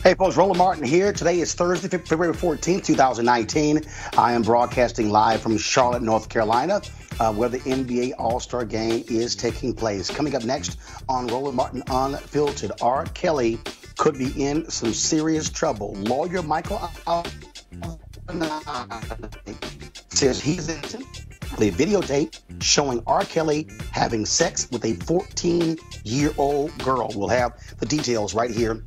Hey folks, Roland Martin here. Today is Thursday, February 14th, 2019. I am broadcasting live from Charlotte, North Carolina, where the NBA All-Star Game is taking place. Coming up next on Roland Martin Unfiltered, R. Kelly could be in some serious trouble. Lawyer Michael says he's innocent. The videotape showing R. Kelly having sex with a 14-year-old girl. We'll have the details right here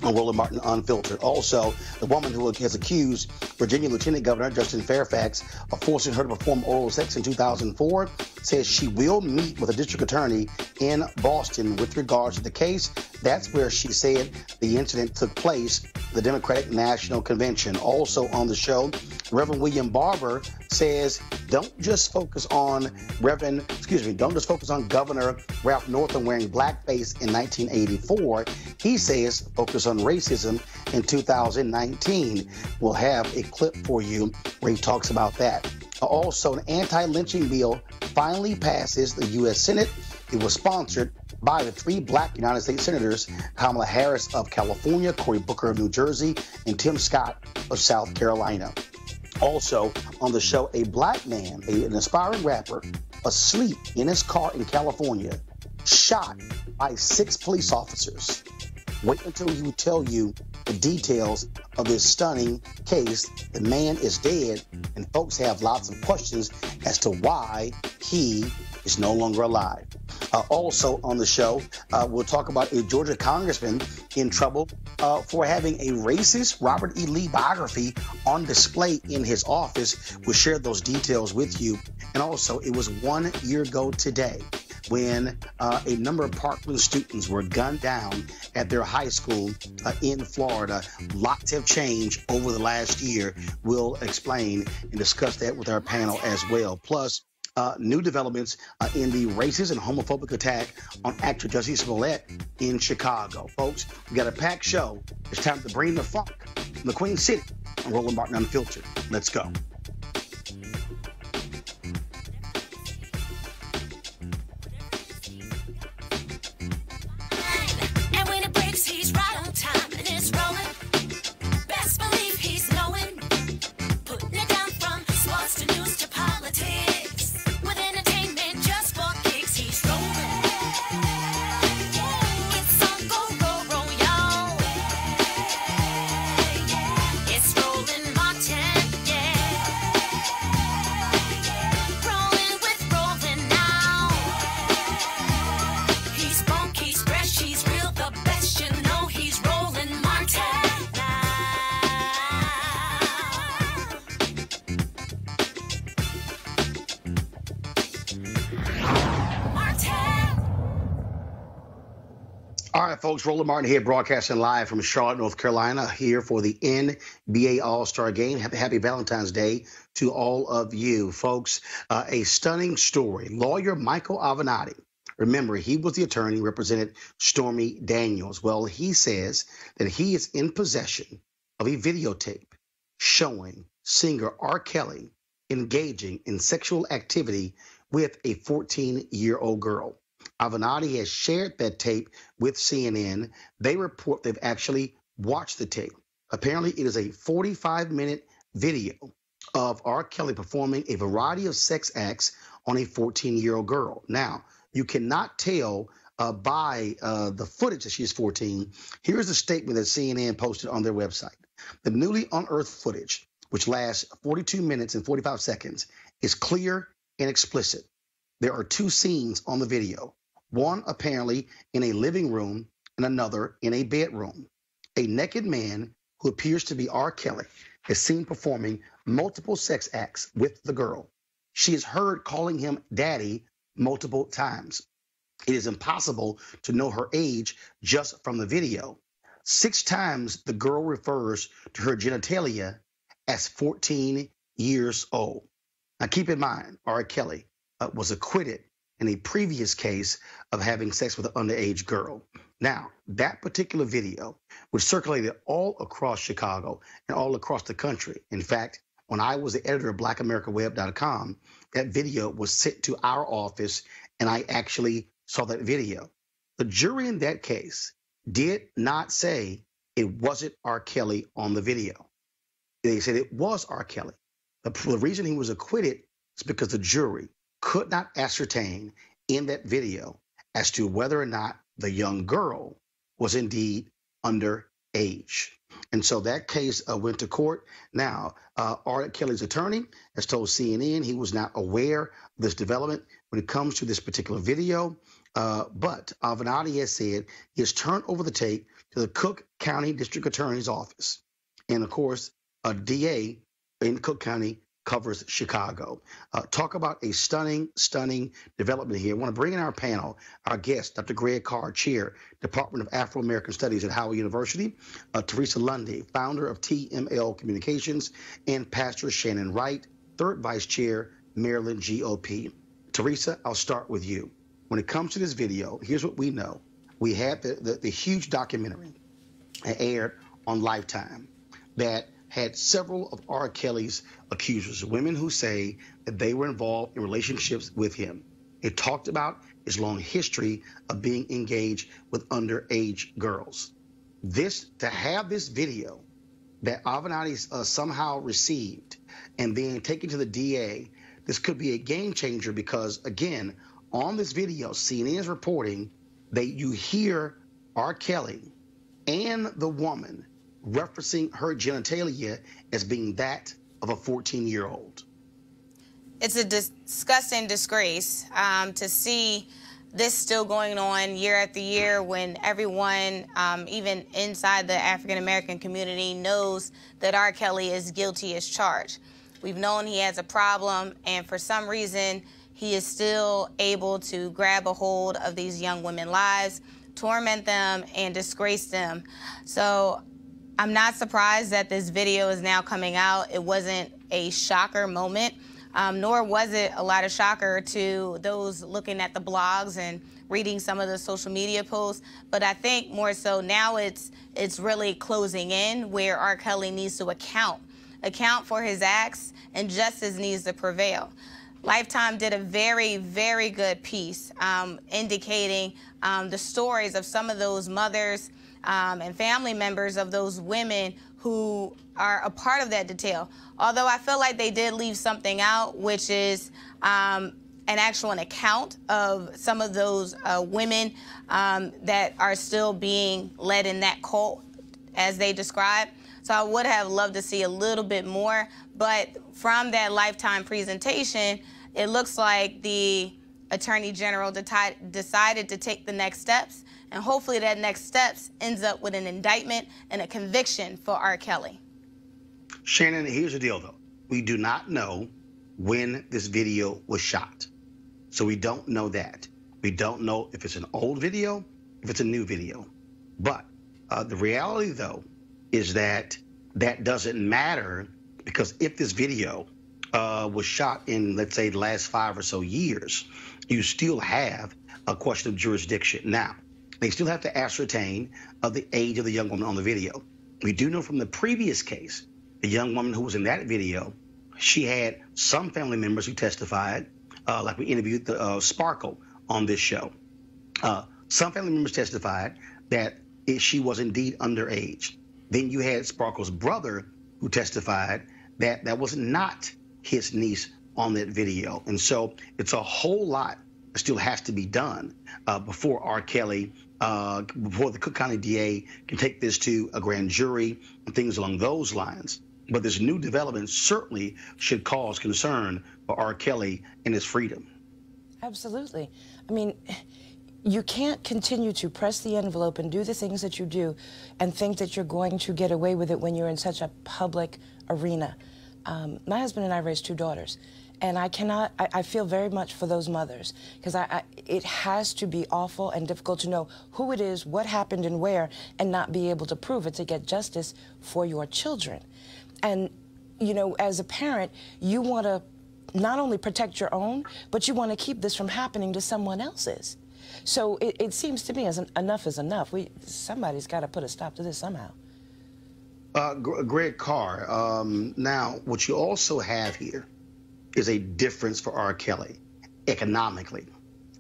on Roland Martin Unfiltered. Also, the woman who has accused Virginia Lieutenant Governor Justin Fairfax of forcing her to perform oral sex in 2004 says she will meet with a district attorney in Boston with regards to the case. That's where she said the incident took place, the Democratic National Convention. Also on the show, Reverend William Barber says don't just focus on Governor Ralph Northam wearing blackface in 1984. He says focus on racism in 2019. We'll have a clip for you where he talks about that. Also, an anti-lynching bill finally passes the U.S. Senate. It was sponsored by the three black United States senators, Kamala Harris of California, Cory Booker of New Jersey, and Tim Scott of South Carolina. Also on the show, a black man, an aspiring rapper, asleep in his car in California, shot by 6 police officers. Wait until he will tell you the details of this stunning case. The man is dead, and folks have lots of questions as to why he is no longer alive. Also on the show, we'll talk about a Georgia congressman in trouble for having a racist Robert E. Lee biography on display in his office. We'll share those details with you. And also, it was 1 year ago today when a number of Parkland students were gunned down at their high school in Florida. Lots have changed over the last year. We'll explain and discuss that with our panel as well. Plus, new developments in the racist and homophobic attack on actor Jussie Smollet in Chicago. Folks, we got a packed show. It's time to bring the funk from the Queen City on Roland Martin Unfiltered. Let's go. And when it breaks, he's right on time, and it's rolling. Best believe he's knowing. Putting it down from sports to news to politics. With entertainment just for kicks, he's rolling. It's on go, y'all. It's Roland Martin, yeah. Rolling with Roland now. He's funk, he's fresh, he's real, the best, you know he's Roland Martin now. Martin. All right, folks, Roland Martin here, broadcasting live from Charlotte, North Carolina, here for the NBA All-Star Game. Happy Valentine's Day to all of you, folks. A stunning story. Lawyer Michael Avenatti, remember, he was the attorney who represented Stormy Daniels. Well, he says that he is in possession of a videotape showing singer R. Kelly engaging in sexual activity with a 14-year-old girl. Avenatti has shared that tape with CNN. They report they've actually watched the tape. Apparently, it is a 45-minute video of R. Kelly performing a variety of sex acts on a 14-year-old girl. Now, you cannot tell by the footage that she's 14. Here's the statement that CNN posted on their website. The newly unearthed footage, which lasts 42 minutes and 45 seconds, is clear and explicit. There are 2 scenes on the video, one apparently in a living room and another in a bedroom. A naked man who appears to be R. Kelly is seen performing multiple sex acts with the girl. She is heard calling him daddy multiple times. It is impossible to know her age just from the video. 6 times the girl refers to her genitalia as 14 years old. Now keep in mind, R. Kelly was acquitted in a previous case of having sex with an underage girl. Now, that particular video was circulated all across Chicago and all across the country. In fact, when I was the editor of BlackAmericaWeb.com, that video was sent to our office, and I actually saw that video. The jury in that case did not say it wasn't R. Kelly on the video. They said it was R. Kelly. The reason he was acquitted is because the jury could not ascertain in that video as to whether or not the young girl was indeed underage. And so that case went to court. Now, R. Kelly's attorney has told CNN he was not aware of this development when it comes to this particular video. But Avenatti has said he has turned over the tape to the Cook County District Attorney's Office. And of course, a DA in Cook County covers Chicago. Talk about a stunning development here. I want to bring in our panel, our guest, Dr. Greg Carr, Chair, Department of Afro-American Studies at Howard University, Teresa Lundy, founder of TML Communications, and Pastor Shannon Wright, third Vice Chair, Maryland GOP. Teresa, I'll start with you. When it comes to this video, here's what we know. We had the huge documentary aired on Lifetime that had several of R. Kelly's accusers, women who say that they were involved in relationships with him. It talked about his long history of being engaged with underage girls. To have this video that Avenatti somehow received and then taken to the DA, this could be a game changer because, again, on this video, CNN is reporting that you hear R. Kelly and the woman referencing her genitalia as being that of a 14-year-old. It's a disgusting disgrace to see this still going on year after year when everyone, even inside the African-American community, knows that R. Kelly is guilty as charged. We've known he has a problem, and for some reason, he is still able to grab a hold of these young women's lives, torment them, and disgrace them. So I'm not surprised that this video is now coming out. It wasn't a shocker moment, nor was it a lot of shocker to those looking at the blogs and reading some of the social media posts. But I think more so now it's really closing in where R. Kelly needs to account for his acts, and justice needs to prevail. Lifetime did a very, very good piece indicating the stories of some of those mothers and family members of those women who are a part of that detail. Although I feel like they did leave something out, which is an account of some of those women that are still being led in that cult, as they describe. So I would have loved to see a little bit more, but from that Lifetime presentation, it looks like the Attorney General decided to take the next steps, and hopefully that next steps ends up with an indictment and a conviction for R. Kelly. Shannon, here's the deal, though. We do not know when this video was shot. So we don't know that. We don't know if it's an old video, if it's a new video. But the reality, though, is that doesn't matter, because if this video was shot in, let's say, the last 5 or so years, you still have a question of jurisdiction. Now, they still have to ascertain the age of the young woman on the video. We do know from the previous case, the young woman who was in that video, she had some family members who testified, like we interviewed Sparkle on this show. Some family members testified that she was indeed underage. Then you had Sparkle's brother who testified that that was not his niece on that video. And so it's a whole lot that still has to be done before R. Kelly, before the Cook County DA can take this to a grand jury and things along those lines. But this new development certainly should cause concern for R. Kelly and his freedom. Absolutely. I mean, you can't continue to press the envelope and do the things that you do and think that you're going to get away with it when you're in such a public arena. My husband and I raised 2 daughters, and I feel very much for those mothers, because it has to be awful and difficult to know who it is, what happened and where, and not be able to prove it to get justice for your children. And, you know, as a parent, you want to not only protect your own, but you want to keep this from happening to someone else's. So it seems to me as enough is enough. Somebody's got to put a stop to this somehow. Greg Carr, now what you also have here is a difference for R. Kelly economically.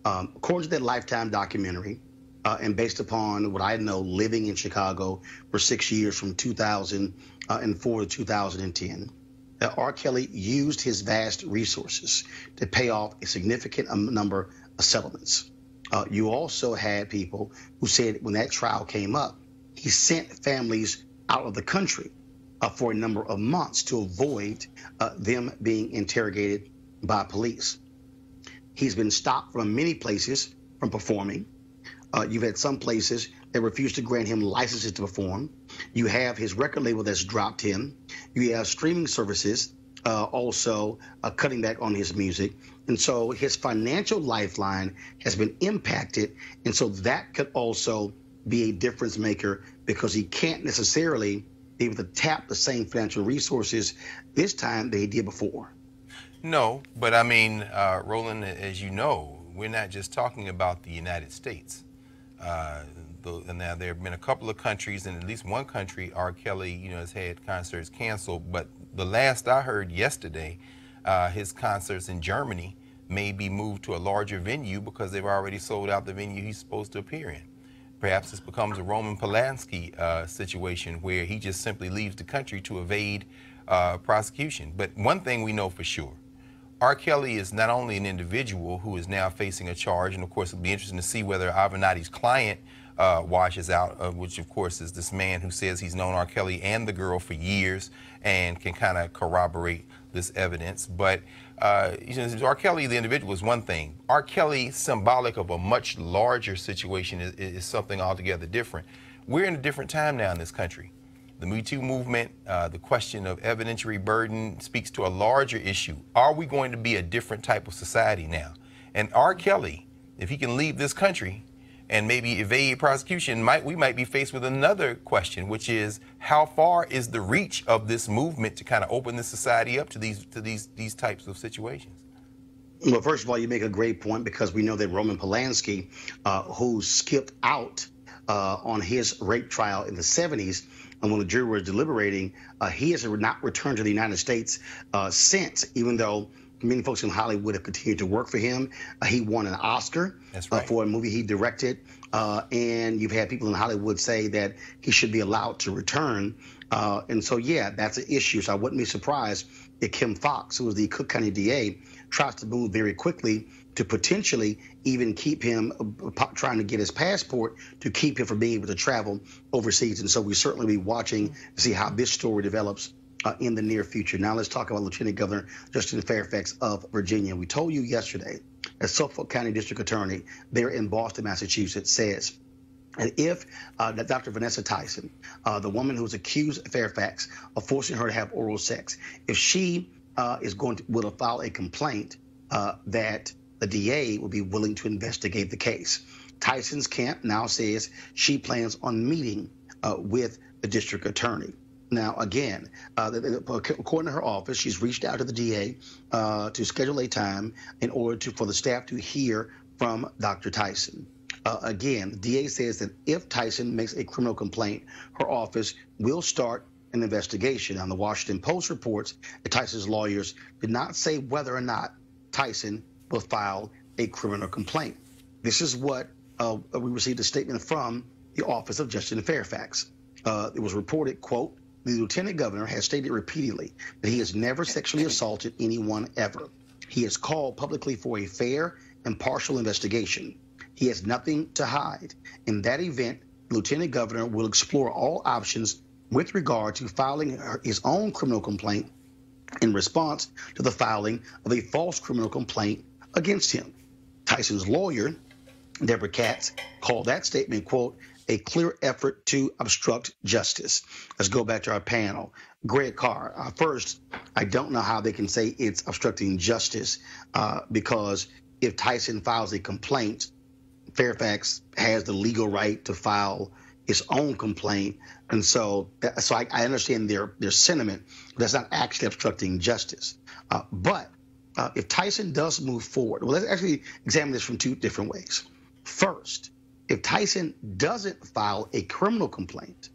According to that Lifetime documentary, and based upon what I know, living in Chicago for 6 years from 2004 to 2010, R. Kelly used his vast resources to pay off a significant number of settlements. You also had people who said when that trial came up, he sent families out of the country for a number of months to avoid them being interrogated by police. He's been stopped from many places from performing. You've had some places that refuse to grant him licenses to perform. You have his record label that's dropped him. You have streaming services also cutting back on his music. And so his financial lifeline has been impacted. And so that could also be a difference maker because he can't necessarily be able to tap the same financial resources this time that he did before. No, but I mean, Roland, as you know, we're not just talking about the United States. And now there have been a couple of countries, and at least one country, R. Kelly, has had concerts canceled. But the last I heard yesterday, his concerts in Germany may be moved to a larger venue because they've already sold out the venue he's supposed to appear in. Perhaps this becomes a Roman Polanski situation where he just simply leaves the country to evade prosecution. But one thing we know for sure, R. Kelly is not only an individual who is now facing a charge, and of course it'll be interesting to see whether Avenatti's client washes out, which of course is this man who says he's known R. Kelly and the girl for years and can kind of corroborate this evidence. But R. Kelly, the individual, is one thing. R. Kelly, symbolic of a much larger situation, is something altogether different. We're in a different time now in this country. The Me Too movement, the question of evidentiary burden speaks to a larger issue. Are we going to be a different type of society now? And R. Kelly, if he can leave this country and maybe evade prosecution, we might be faced with another question, which is how far is the reach of this movement to kind of open this society up to these types of situations? Well, first of all, you make a great point because we know that Roman Polanski, who skipped out on his rape trial in the 70s, and when the jury was deliberating, he has not returned to the United States since, even though many folks in Hollywood have continued to work for him. He won an Oscar for a movie he directed, and you've had people in Hollywood say that he should be allowed to return. And so, yeah, that's an issue. So I wouldn't be surprised if Kim Foxx, who was the Cook County DA, tries to move very quickly to potentially even keep him, trying to get his passport to keep him from being able to travel overseas. And so we certainly be watching to see how this story develops in the near future. Now let's talk about Lieutenant Governor Justin Fairfax of Virginia. We told you yesterday that Suffolk County District Attorney there in Boston, Massachusetts, says and if that Dr. Vanessa Tyson, the woman who's accused Fairfax of forcing her to have oral sex, if she will file a complaint, that the DA will be willing to investigate the case. Tyson's camp now says she plans on meeting with the district attorney. Now, again, according to her office, she's reached out to the DA to schedule a time in order for the staff to hear from Dr. Tyson. Again, the DA says that if Tyson makes a criminal complaint, her office will start an investigation. On the Washington Post reports that Tyson's lawyers did not say whether or not Tyson will file a criminal complaint. This is what we received a statement from the office of Justin Fairfax. It was reported, quote, the lieutenant governor has stated repeatedly that he has never sexually assaulted anyone ever. He has called publicly for a fair and partial investigation. He has nothing to hide. In that event, the lieutenant governor will explore all options with regard to filing his own criminal complaint in response to the filing of a false criminal complaint against him. Tyson's lawyer, Deborah Katz, called that statement, quote, a clear effort to obstruct justice. Let's go back to our panel. Greg Carr, first, I don't know how they can say it's obstructing justice because if Tyson files a complaint, Fairfax has the legal right to file his own complaint. And so I understand their sentiment. That's not actually obstructing justice. But if Tyson does move forward, well, let's actually examine this from two different ways. First, if Tyson doesn't file a criminal complaint,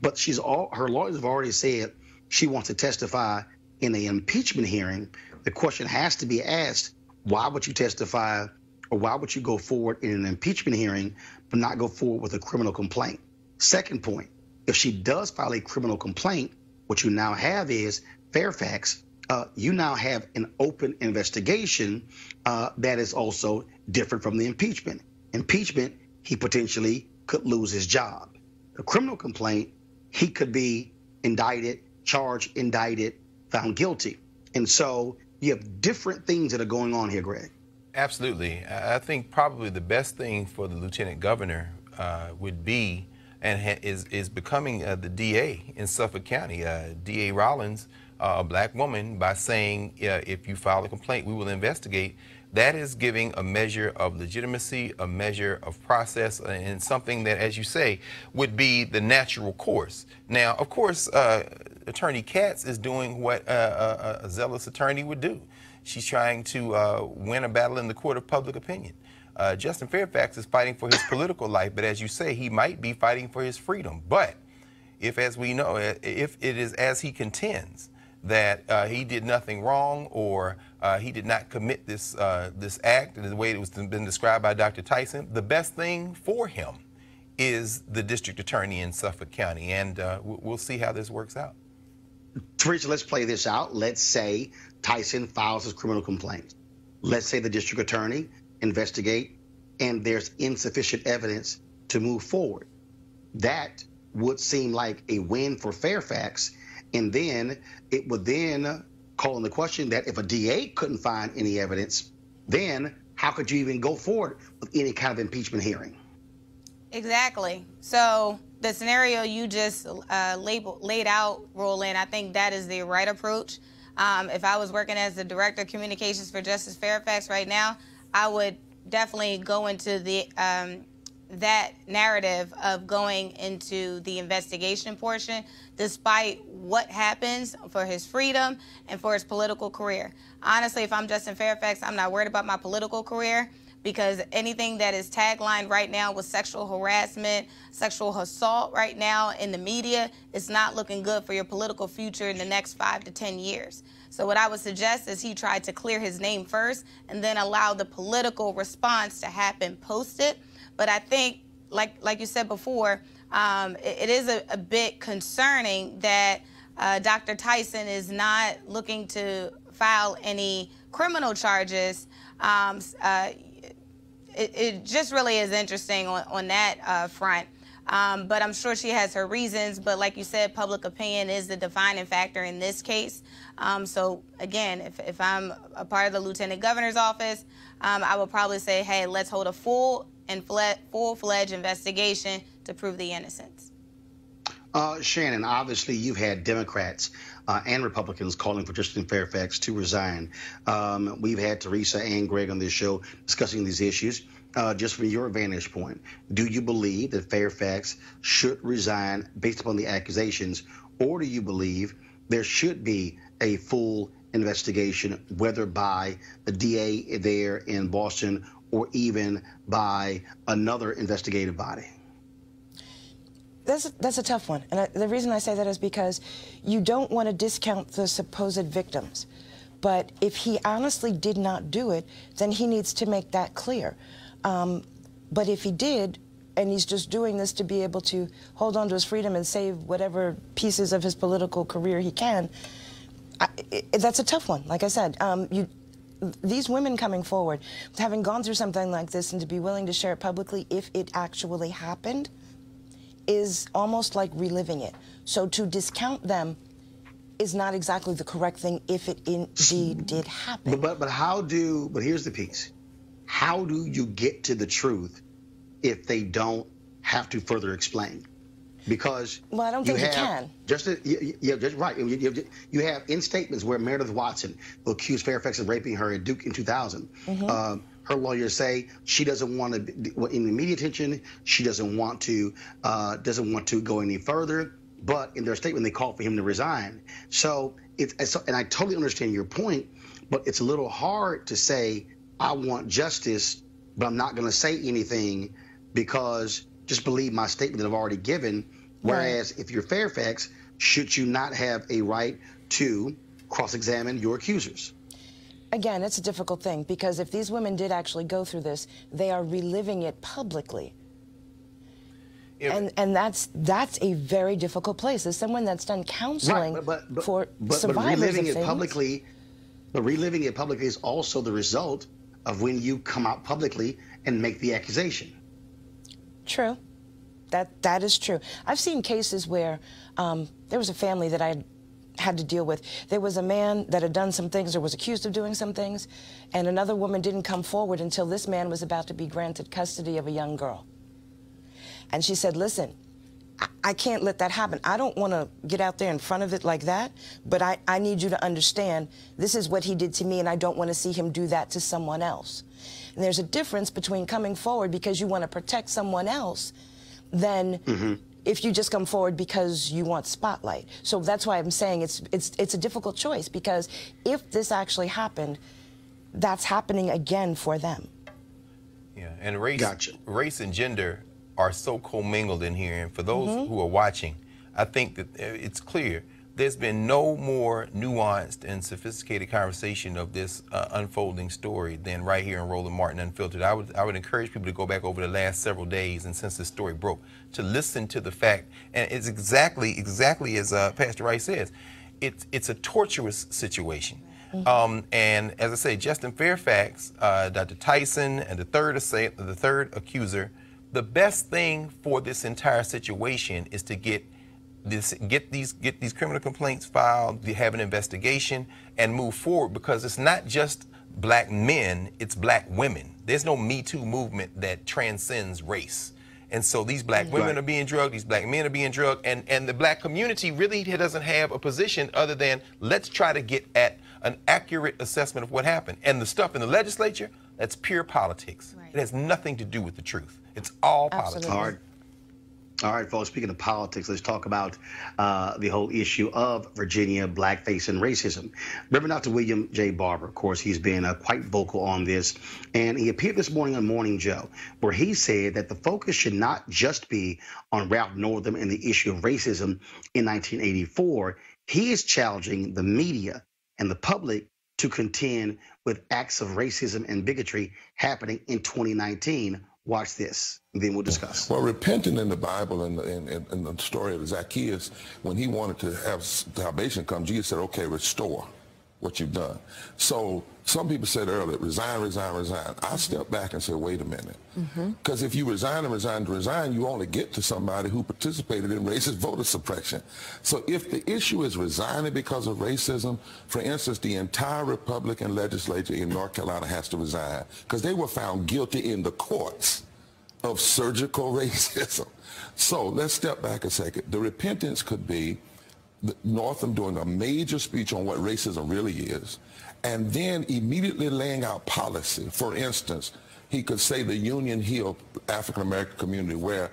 but her lawyers have already said she wants to testify in an impeachment hearing, the question has to be asked, why would you testify or why would you go forward in an impeachment hearing but not go forward with a criminal complaint? Second point, if she does file a criminal complaint, what you now have is Fairfax. You now have an open investigation that is also different from the impeachment. Impeachment, he potentially could lose his job. A criminal complaint, he could be indicted, charged, indicted, found guilty. And so you have different things that are going on here, Greg. Absolutely. I think probably the best thing for the lieutenant governor would be, and is becoming the DA in Suffolk County, DA Rollins, a black woman, by saying, if you file a complaint, we will investigate. That is giving a measure of legitimacy, a measure of process, and something that, as you say, would be the natural course. Now, of course, Attorney Katz is doing what a zealous attorney would do. She's trying to win a battle in the court of public opinion. Justin Fairfax is fighting for his political life, but as you say, he might be fighting for his freedom. But if, as we know, if it is as he contends, that he did nothing wrong, or he did not commit this act in the way it was been described by Dr. Tyson, the best thing for him is the district attorney in Suffolk County, and we'll see how this works out. Teresa, let's play this out. Let's say Tyson files his criminal complaint. Let's say the district attorney investigate, and there's insufficient evidence to move forward. That would seem like a win for Fairfax. And then it would then call in the question that if a DA couldn't find any evidence, then how could you even go forward with any kind of impeachment hearing? Exactly. So the scenario you just laid out, Roland, I think that is the right approach. If I was working as the Director of Communications for Justice Fairfax right now, I would definitely go into the that narrative of going into the investigation portion, despite what happens for his freedom and for his political career. Honestly, if I'm Justin Fairfax, I'm not worried about my political career, because anything that is taglined right now with sexual harassment, sexual assault right now in the media is not looking good for your political future in the next 5 to 10 years. So what I would suggest is he tried to clear his name first and then allow the political response to happen post it. But I think, like you said before, it is a bit concerning that Dr. Tyson is not looking to file any criminal charges. It just really is interesting on that front. But I'm sure she has her reasons. But like you said, public opinion is the defining factor in this case. So again, if I'm a part of the Lieutenant Governor's office, I would probably say, hey, let's hold a full-fledged investigation to prove the innocence. Shannon, obviously you've had Democrats and Republicans calling for Justin Fairfax to resign. We've had Teresa and Greg on this show discussing these issues. Just from your vantage point, do you believe that Fairfax should resign based upon the accusations, or do you believe there should be a full investigation, whether by the DA there in Boston or even by another investigative body? That's a tough one. And the reason I say that is because you don't want to discount the supposed victims. But if he honestly did not do it, then he needs to make that clear. But if he did, and he's just doing this to be able to hold on to his freedom and save whatever pieces of his political career he can, that's a tough one. Like I said, these women coming forward, having gone through something like this and to be willing to share it publicly if it actually happened, is almost like reliving it. So to discount them is not exactly the correct thing if it indeed did happen. But here's the piece. How do you get to the truth if they don't have to further explain? Because well, I don't think you can. Just right. You have in statements where Meredith Watson will accuse Fairfax of raping her at Duke in 2000. Mm-hmm. Her lawyers say she doesn't want to, in the media attention, she doesn't want to go any further. But in their statement, they called for him to resign. So and I totally understand your point, but it's a little hard to say I want justice, but I'm not going to say anything because just believe my statement that I've already given. Whereas if you're Fairfax, should you not have a right to cross-examine your accusers? again, it's a difficult thing, because if these women did actually go through this, they are reliving it publicly. And that's a very difficult place. As someone that's done counseling for survivors reliving of things, reliving it publicly is also the result of when you come out publicly and make the accusation. True. That is true. I've seen cases where there was a family that I had to deal with. There was a man that had done some things or was accused of doing some things, and another woman didn't come forward until this man was about to be granted custody of a young girl. And she said, listen, I can't let that happen. I don't want to get out there in front of it like that, but I need you to understand this is what he did to me, and I don't want to see him do that to someone else. And there's a difference between coming forward because you want to protect someone else than if you just come forward because you want spotlight. So that's why I'm saying it's a difficult choice, because if this actually happened, that's happening again for them. Yeah, and race and gender are so commingled in here, and for those who are watching, I think that it's clear there's been no more nuanced and sophisticated conversation of this unfolding story than right here in Roland Martin Unfiltered. I would encourage people to go back over the last several days and since this story broke to listen to the fact, and it's exactly as Pastor Rice says, it's a torturous situation. And as I say, Justin Fairfax, Dr. Tyson, and the third accuser, the best thing for this entire situation is to get these criminal complaints filed, have an investigation, and move forward, because it's not just black men, it's black women. There's no Me Too movement that transcends race. And so these black women are being drugged, these black men are being drugged, and the black community really doesn't have a position other than let's try to get at an accurate assessment of what happened. And the stuff in the legislature, that's pure politics. It has nothing to do with the truth. It's all politics. All right, folks, speaking of politics, let's talk about the whole issue of Virginia blackface and racism. Reverend Dr. William J. Barber, of course, he's been quite vocal on this, and he appeared this morning on Morning Joe, where he said that the focus should not just be on Ralph Northam and the issue of racism in 1984. He is challenging the media and the public to contend with acts of racism and bigotry happening in 2019. Watch this, and then we'll discuss. Well, repenting in the Bible and the story of Zacchaeus, when he wanted to have salvation come, Jesus said, okay, restore what you've done. So some people said earlier, resign, resign, resign. I stepped back and said, wait a minute. Because if you resign and resign to resign, you only get to somebody who participated in racist voter suppression. So if the issue is resigning because of racism, for instance, the entire Republican legislature in North Carolina has to resign because they were found guilty in the courts of surgical racism. So let's step back a second. The repentance could be Northam doing a major speech on what racism really is, and then immediately laying out policy. For instance, he could say the Union Hill African-American community where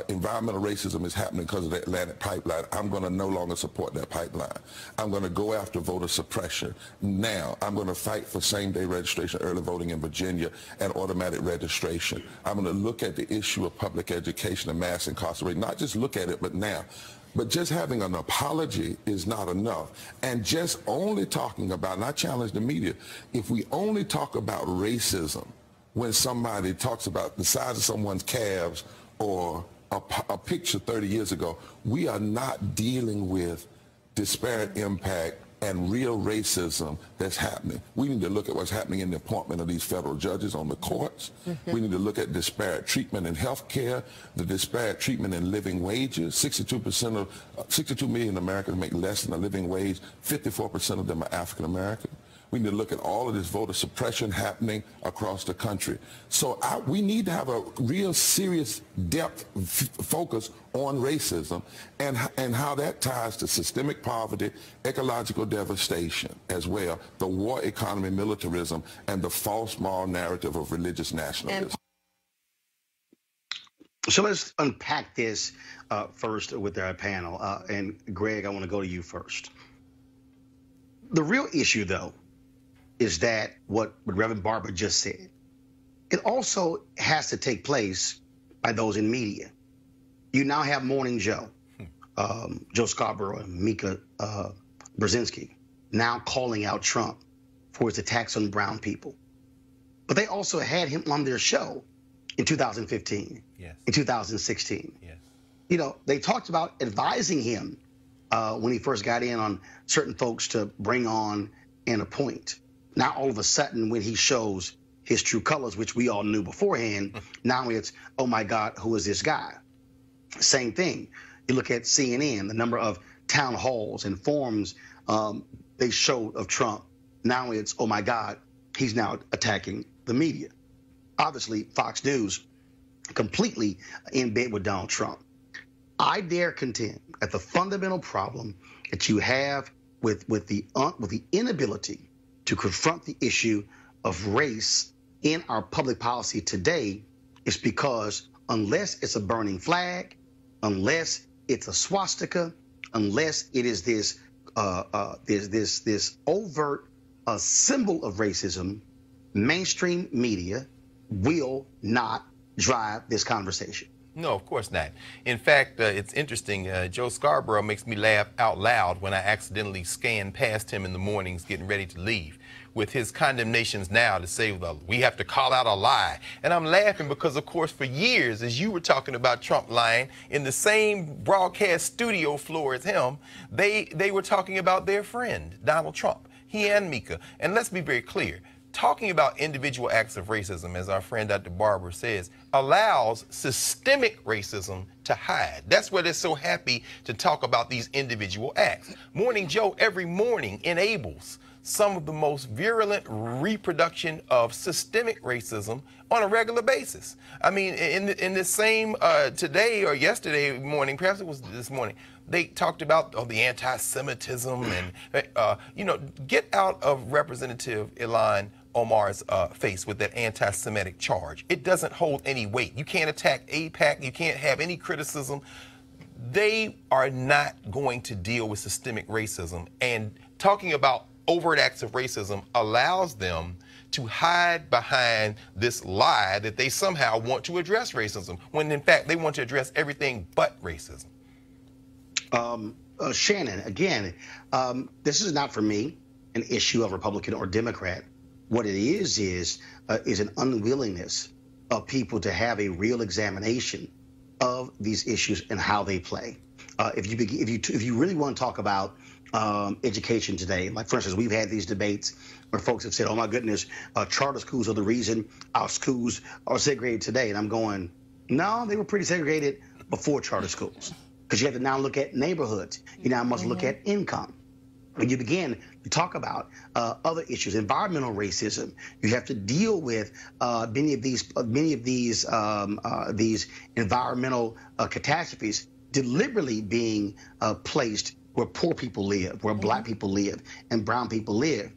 environmental racism is happening because of the Atlantic pipeline. I'm going to no longer support that pipeline. I'm going to go after voter suppression. Now, I'm going to fight for same-day registration, early voting in Virginia, and automatic registration. I'm going to look at the issue of public education and mass incarceration. Not just look at it, but now. But just having an apology is not enough. And just only talking about, and I challenge the media, if we only talk about racism when somebody talks about the size of someone's calves or a picture 30 years ago, we are not dealing with disparate impact and real racism that's happening. We need to look at what's happening in the appointment of these federal judges on the courts. We need to look at disparate treatment in health care, the disparate treatment in living wages. 62 million Americans make less than a living wage. 54% of them are African American. We need to look at all of this voter suppression happening across the country. So we need to have a real serious depth focus on racism and how that ties to systemic poverty, ecological devastation as well, the war economy, militarism, and the false moral narrative of religious nationalism. So let's unpack this first with our panel. And Greg, I want to go to you first. The real issue, though, is that what Rev Barber just said. It also has to take place by those in media. You now have Morning Joe, Joe Scarborough and Mika Brzezinski now calling out Trump for his attacks on brown people. But they also had him on their show in 2015, yes, in 2016. Yes. You know, they talked about advising him when he first got in on certain folks to bring on and appoint. Now, all of a sudden, when he shows his true colors, which we all knew beforehand, now it's, oh my God, who is this guy? Same thing. You look at CNN, the number of town halls and forums they showed of Trump. Now it's, oh my God, he's now attacking the media. Obviously, Fox News completely in bed with Donald Trump. I dare contend that the fundamental problem that you have with the inability to confront the issue of race in our public policy today is because unless it's a burning flag, unless it's a swastika, unless it is this overt symbol of racism, mainstream media will not drive this conversation. No, of course not. In fact, it's interesting. Joe Scarborough makes me laugh out loud when I accidentally scan past him in the mornings getting ready to leave with his condemnations now to say, well, we have to call out a lie. And I'm laughing because, of course, for years, as you were talking about Trump lying, in the same broadcast studio floor as him, they were talking about their friend, Donald Trump, he and Mika. And let's be very clear. Talking about individual acts of racism, as our friend Dr. Barber says, allows systemic racism to hide. That's why they're so happy to talk about these individual acts. Morning Joe every morning enables some of the most virulent reproduction of systemic racism on a regular basis. I mean, in the same today or yesterday morning, perhaps it was this morning, they talked about the anti-Semitism and, you know, get out of Representative Ilhan Omar's face with that anti-Semitic charge. It doesn't hold any weight. You can't attack AIPAC. You can't have any criticism. They are not going to deal with systemic racism. And talking about overt acts of racism allows them to hide behind this lie that they somehow want to address racism, when in fact they want to address everything but racism. Shannon, again, this is not for me an issue of Republican or Democrat. What it is an unwillingness of people to have a real examination of these issues and how they play. If you really want to talk about education today, like for instance, we've had these debates where folks have said, "Oh my goodness, charter schools are the reason our schools are segregated today," and I'm going, "No, they were pretty segregated before charter schools, because you have to now look at neighborhoods. You now must look at income." When you begin to talk about other issues, environmental racism, you have to deal with many of these environmental catastrophes deliberately being placed where poor people live, where black people live, and brown people live.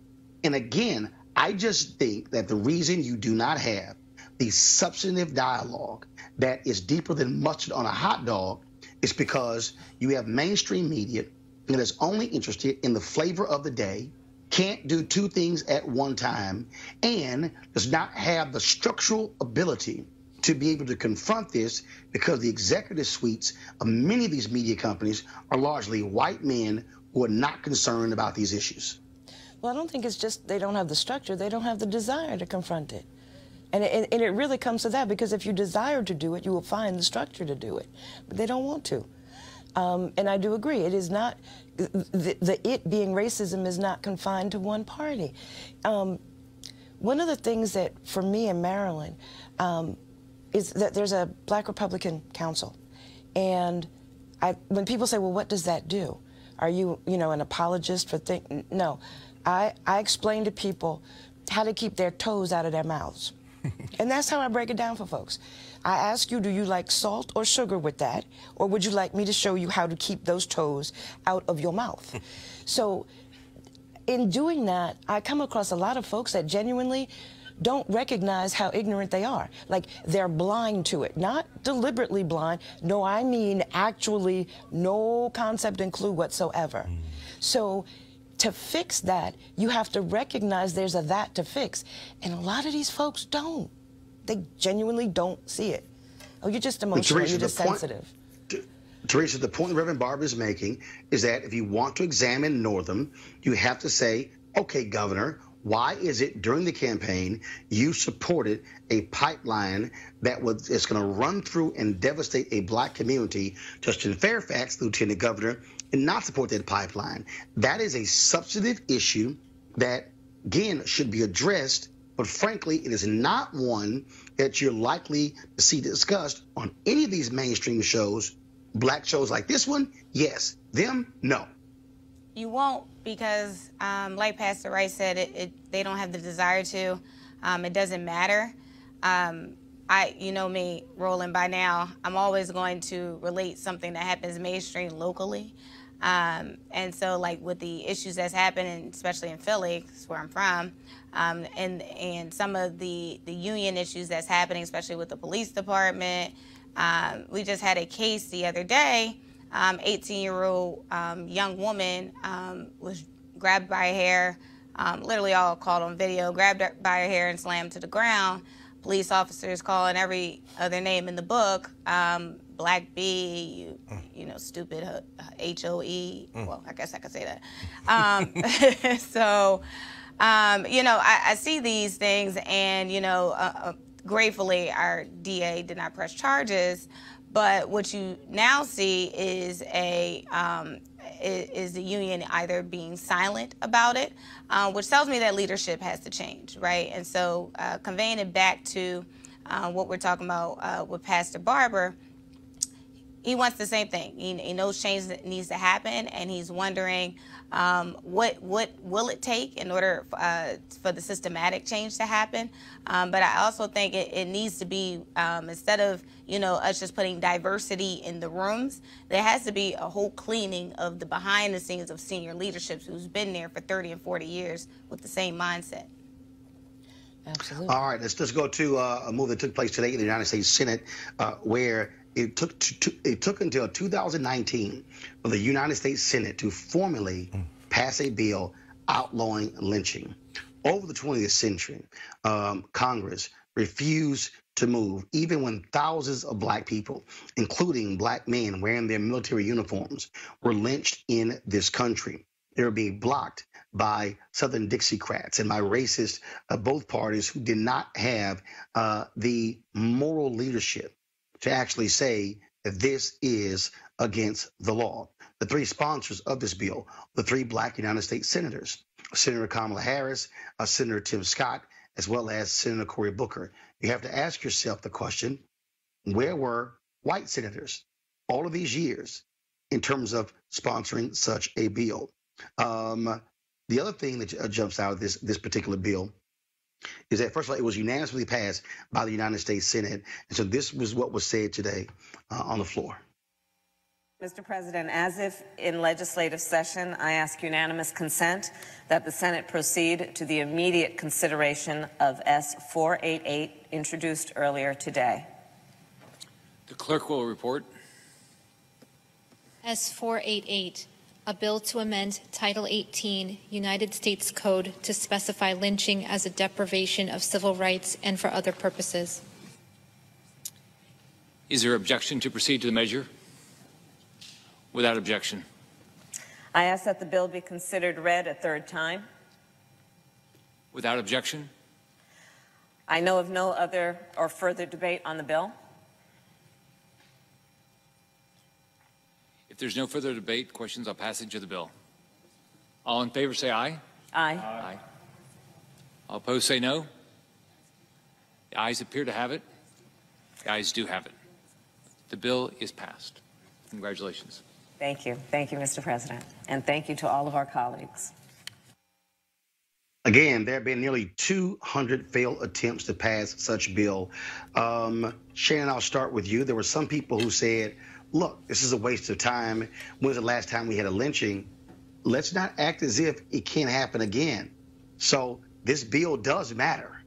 And again, I just think that the reason you do not have the substantive dialogue that is deeper than mustard on a hot dog is because you have mainstream media that is only interested in the flavor of the day, can't do two things at one time, and does not have the structural ability to be able to confront this, because the executive suites of many of these media companies are largely white men who are not concerned about these issues. Well, I don't think it's just they don't have the structure, they don't have the desire to confront it. And it really comes to that, because if you desire to do it, you will find the structure to do it. But they don't want to. And I do agree, it is not, it being racism is not confined to one party. One of the things that, for me in Maryland, is that there's a Black Republican Council. And when people say, well, what does that do? Are you, an apologist for things? No. I explain to people how to keep their toes out of their mouths. And that's how I break it down for folks. I ask you, do you like salt or sugar with that? Or would you like me to show you how to keep those toes out of your mouth? So in doing that, I come across a lot of folks that genuinely don't recognize how ignorant they are. Like, they're blind to it, not deliberately blind. No, I mean actually no concept and clue whatsoever. So to fix that, you have to recognize there's a that to fix. And a lot of these folks don't. They genuinely don't see it. Oh, you're just emotional, you're just sensitive. Teresa, the point Rev Barber is making is that if you want to examine Northam, you have to say, okay, Governor, Why is it during the campaign you supported a pipeline that is going to run through and devastate a black community, just in Fairfax, the lieutenant governor, and not support that pipeline? That is a substantive issue that, again, should be addressed, but frankly, it is not one that you're likely to see discussed on any of these mainstream shows. Black shows like this one, yes. Them, no. You won't, because like Pastor Rice said, they don't have the desire to. It doesn't matter. You know me, Roland, by now, I'm always going to relate something that happens mainstream locally. And so, like, with the issues that's happening, especially in Philly, that's where I'm from, and some of the union issues that's happening, especially with the police department. We just had a case the other day. 18-year-old young woman was grabbed by her hair, literally all caught on video, grabbed her by her hair and slammed to the ground. Police officers calling every other name in the book, Black B, you know, stupid HOE. Well, I guess I could say that. So, you know, I see these things, and, you know, gratefully our DA did not press charges. But what you now see is is the union either being silent about it, which tells me that leadership has to change, right? And so conveying it back to what we're talking about with Pastor Barber, he wants the same thing. He knows change that needs to happen, and he's wondering what will it take in order for the systematic change to happen. But I also think it needs to be, instead of, you know, us just putting diversity in the rooms, there has to be a whole cleaning of the behind the scenes of senior leadership who's been there for 30 and 40 years with the same mindset. Absolutely. All right, let's just go to a move that took place today in the United States Senate, where it took until 2019 for the United States Senate to formally pass a bill outlawing lynching. Over the 20th century, Congress refused to move, even when thousands of black people, including black men wearing their military uniforms, were lynched in this country. They were being blocked by Southern Dixiecrats and by racists of both parties who did not have the moral leadership to actually say that this is against the law. The three sponsors of this bill, the three black United States senators, Senator Kamala Harris, Senator Tim Scott, as well as Senator Cory Booker. You have to ask yourself the question, where were white senators all of these years in terms of sponsoring such a bill? The other thing that jumps out of this particular bill is that, first of all, it was unanimously passed by the United States Senate. And so this was what was said today on the floor. Mr. President, as if in legislative session, I ask unanimous consent that the Senate proceed to the immediate consideration of S-488 introduced earlier today. The clerk will report. S-488, a bill to amend Title 18, United States Code to specify lynching as a deprivation of civil rights and for other purposes. Is there objection to proceed to the measure? Without objection. I ask that the bill be considered read a third time. Without objection. I know of no other or further debate on the bill. If there's no further debate, questions on passage of the bill. All in favor say aye. Aye. Aye. All opposed say no. The ayes appear to have it. The ayes do have it. The bill is passed. Congratulations. Thank you. Thank you, Mr. President. And thank you to all of our colleagues. Again, there have been nearly 200 failed attempts to pass such a bill. Shannon, I'll start with you. There were some people who said, look, this is a waste of time. When's the last time we had a lynching? Let's not act as if it can't happen again. So this bill does matter.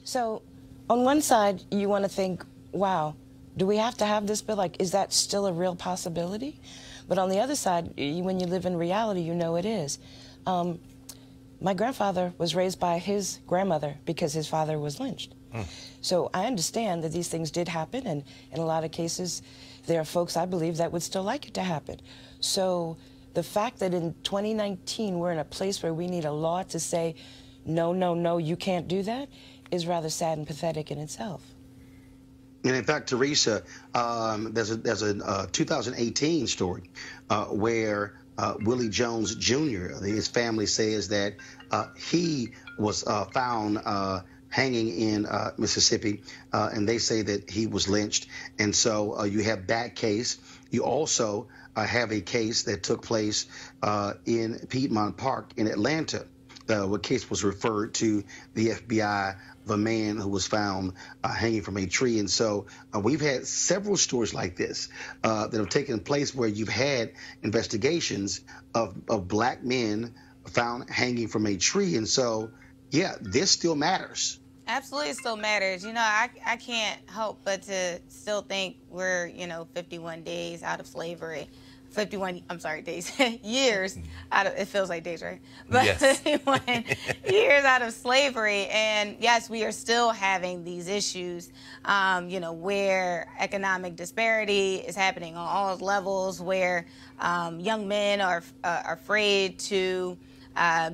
So on one side, you want to think, wow, do we have to have this bill? Like, is that still a real possibility? But on the other side, when you live in reality, you know it is. My grandfather was raised by his grandmother because his father was lynched. So I understand that these things did happen, and in a lot of cases, there are folks, I believe, that would still like it to happen. So The fact that in 2019 we're in a place where we need a law to say, no, no, no, you can't do that, is rather sad and pathetic in itself. And in fact, Teresa, there's a 2018 story where Willie Jones Jr., his family says that he was found hanging in Mississippi, and they say that he was lynched. And so you have that case. You also have a case that took place in Piedmont Park in Atlanta. What case was referred to the FBI of a man who was found hanging from a tree. And so we've had several stories like this that have taken place where you've had investigations of black men found hanging from a tree. And so, yeah, this still matters. Absolutely still matters. You know, I can't help but to still think we're, 51 days out of slavery. 51, I'm sorry, days, years out of, it feels like days, right? But yes. 51 years out of slavery. And yes, we are still having these issues, where economic disparity is happening on all levels, where young men are afraid to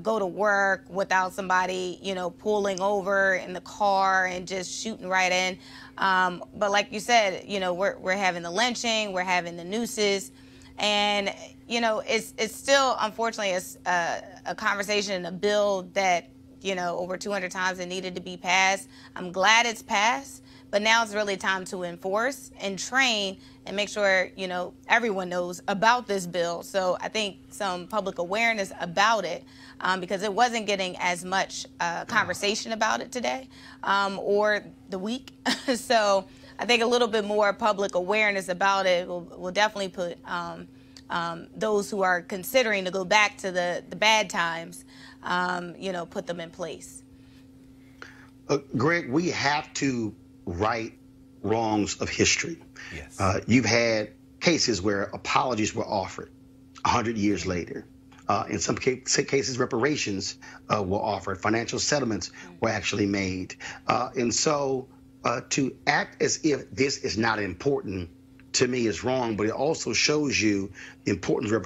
go to work without somebody, pulling over in the car and just shooting right in. But like you said, we're having the lynching, we're having the nooses. And, it's still, unfortunately, a conversation, a bill that, over 200 times it needed to be passed. I'm glad it's passed, but now it's really time to enforce and train and make sure, everyone knows about this bill. So I think some public awareness about it, because it wasn't getting as much conversation about it today or the week. So I think a little bit more public awareness about it will definitely put those who are considering to go back to the bad times, put them in place. Greg, we have to right wrongs of history. Yes. You've had cases where apologies were offered 100 years later. In some cases, reparations were offered. Financial settlements were actually made. And so to act as if this is not important, to me, is wrong, but it also shows you the importance of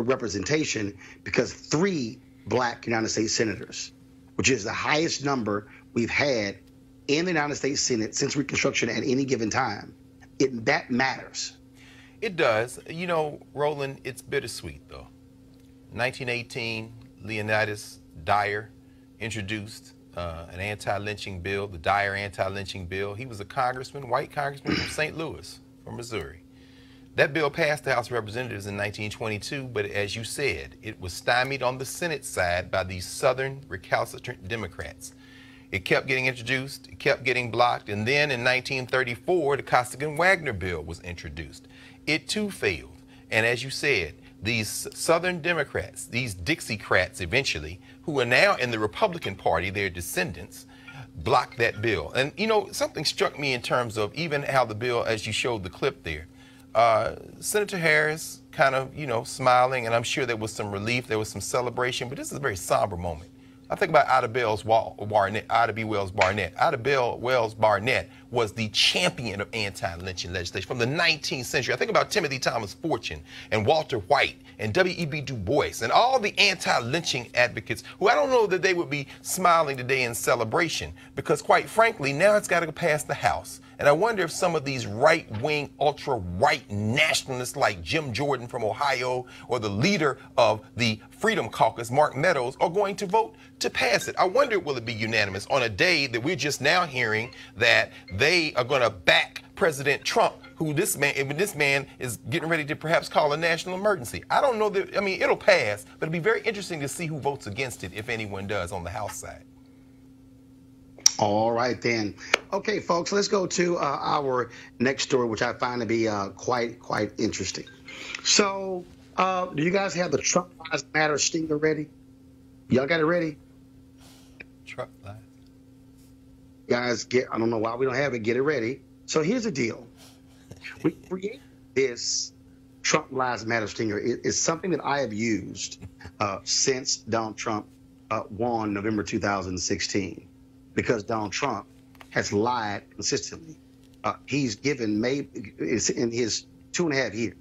representation, because 3 black United States senators, which is the highest number we've had in the United States Senate since Reconstruction at any given time, that matters. It does. Roland, it's bittersweet, though. 1918, Leonidas Dyer introduced an anti-lynching bill, the Dyer anti-lynching bill. He was a white congressman from St. Louis, from Missouri. That bill passed the House of Representatives in 1922, but as you said, it was stymied on the Senate side by these Southern recalcitrant Democrats. It kept getting introduced, it kept getting blocked, and then in 1934, the Costigan-Wagner bill was introduced. It too failed, and as you said, these Southern Democrats, these Dixiecrats eventually, who are now in the Republican Party, their descendants, blocked that bill. And something struck me in terms of even how the bill, as you showed the clip there, Senator Harris kind of, smiling, and I'm sure there was some relief, there was some celebration, but this is a very somber moment. I think about Ida B. Wells Barnett. Ida B. Wells Barnett was the champion of anti-lynching legislation from the 19th century. I think about Timothy Thomas Fortune and Walter White and W.E.B. Du Bois and all the anti-lynching advocates who I don't know that they would be smiling today in celebration, because quite frankly, now it's got to go past the House. And I wonder if some of these right-wing, ultra-right nationalists like Jim Jordan from Ohio or the leader of the Freedom Caucus, Mark Meadows, are going to vote to pass it. I wonder, will it be unanimous on a day that we're just now hearing that they are going to back President Trump, who this man is getting ready to perhaps call a national emergency. I don't know that, it'll pass, but it'll be very interesting to see who votes against it, if anyone does, on the House side. All right, then. Okay, folks, let's go to our next story, which I find to be quite interesting. So, do you guys have the Trump Lives Matter stinger ready? Y'all got it ready? Trump Lives. Guys, I don't know why we don't have it. Get it ready. So here's the deal. We created this Trump Lives Matter stinger. It's something that I have used since Donald Trump won November 2016. Because Donald Trump has lied consistently. He's given, maybe in his 2.5 years,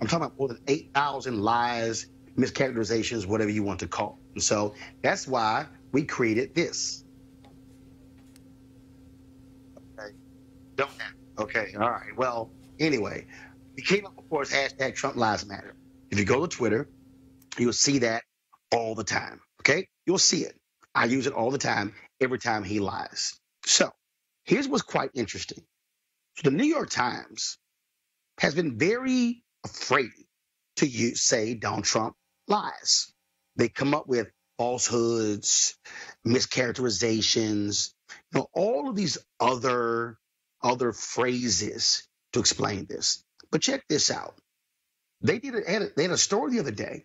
I'm talking about more than 8,000 lies mischaracterizations, whatever you want to call it. And so that's why we created this. Okay. Don't have. Okay. All right. Well, anyway, we came up, of course, hashtag Trump Lives Matter. If you go to Twitter, you'll see that all the time. Okay. You'll see it. I use it all the time, every time he lies. So here's what's quite interesting. So the New York Times has been very afraid to say Donald Trump lies. They come up with falsehoods, mischaracterizations, all of these other phrases to explain this. But check this out. They had a story the other day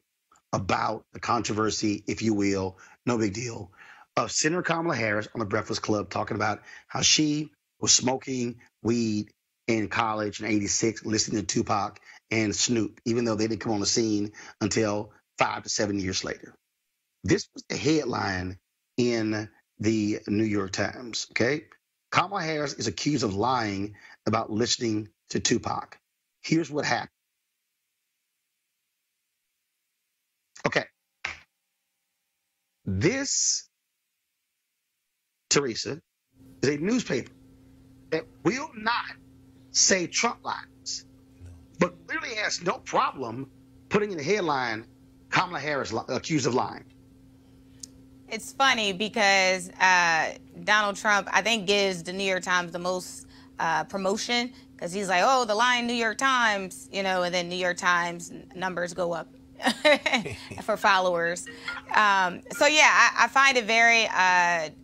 about the controversy, if you will, no big deal, of Senator Kamala Harris on the Breakfast Club talking about how she was smoking weed in college in '86, listening to Tupac and Snoop, even though they didn't come on the scene until 5 to 7 years later. This was the headline in the New York Times, okay? Kamala Harris is accused of lying about listening to Tupac. Here's what happened. Okay. This, Teresa, is a newspaper that will not say Trump lies, but clearly has no problem putting in the headline, Kamala Harris accused of lying. It's funny because Donald Trump, I think, gives the New York Times the most promotion because he's like, oh, the lying New York Times, and then New York Times numbers go up for followers. So yeah, I find it very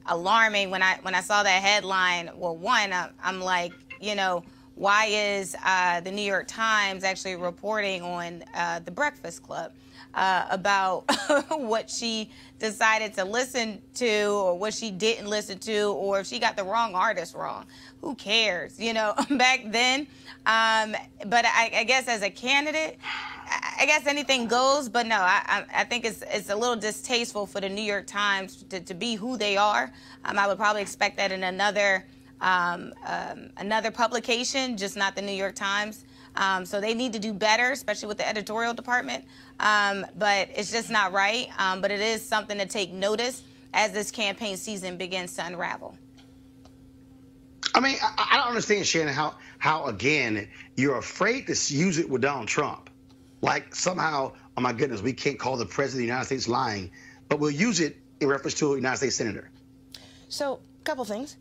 alarming when I saw that headline. Well, one, I'm like, why is the New York Times actually reporting on the Breakfast Club about what she decided to listen to or what she didn't listen to, or if she got the wrong artist wrong? Who cares, back then? But I guess as a candidate, I guess anything goes, but no, I think it's a little distasteful for the New York Times to be who they are. I would probably expect that in another publication, just not the New York Times. So they need to do better, especially with the editorial department. But it's just not right. But it is something to take notice as this campaign season begins to unravel. I mean, I don't understand, Shannon, how again, you're afraid to use it with Donald Trump. Like somehow, oh my goodness, we can't call the president of the United States lying, but we'll use it in reference to a United States senator. So, a couple things.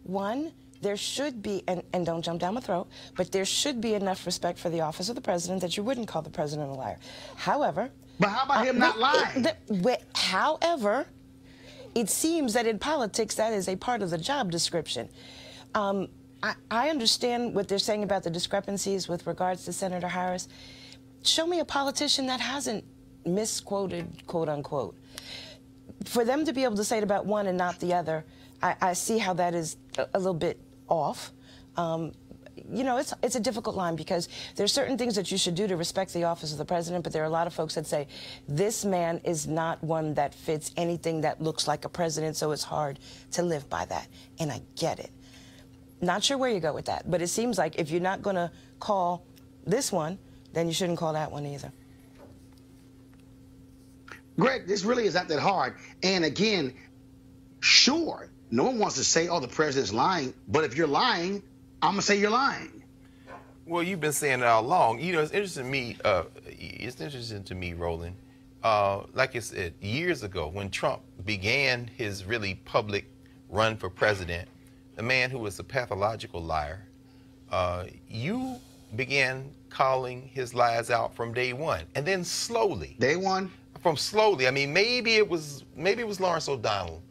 One, there should be, and don't jump down my throat, but there should be enough respect for the office of the president that you wouldn't call the president a liar. However... But how about him not lying? However, it seems that in politics that is a part of the job description. I understand what they're saying about the discrepancies with regards to Senator Harris. Show me a politician that hasn't misquoted, quote unquote. For them to be able to say it about one and not the other, I see how that is a little bit off. It's a difficult line because there's certain things that you should do to respect the office of the president, but there are a lot of folks that say, this man is not one that fits anything that looks like a president, so it's hard to live by that. And I get it. Not sure where you go with that, but it seems like if you're not going to call this one, then you shouldn't call that one either. Greg, this really is not that hard. And again, sure, no one wants to say, oh, the president's lying, but if you're lying, I'm going to say you're lying. Well, you've been saying it all along. It's interesting to me, Roland. Like I said, years ago, when Trump began his really public run for president, the man who was a pathological liar, you began calling his lies out from day one, and then slowly. Day one? From slowly. I mean, maybe it was Lawrence O'Donnell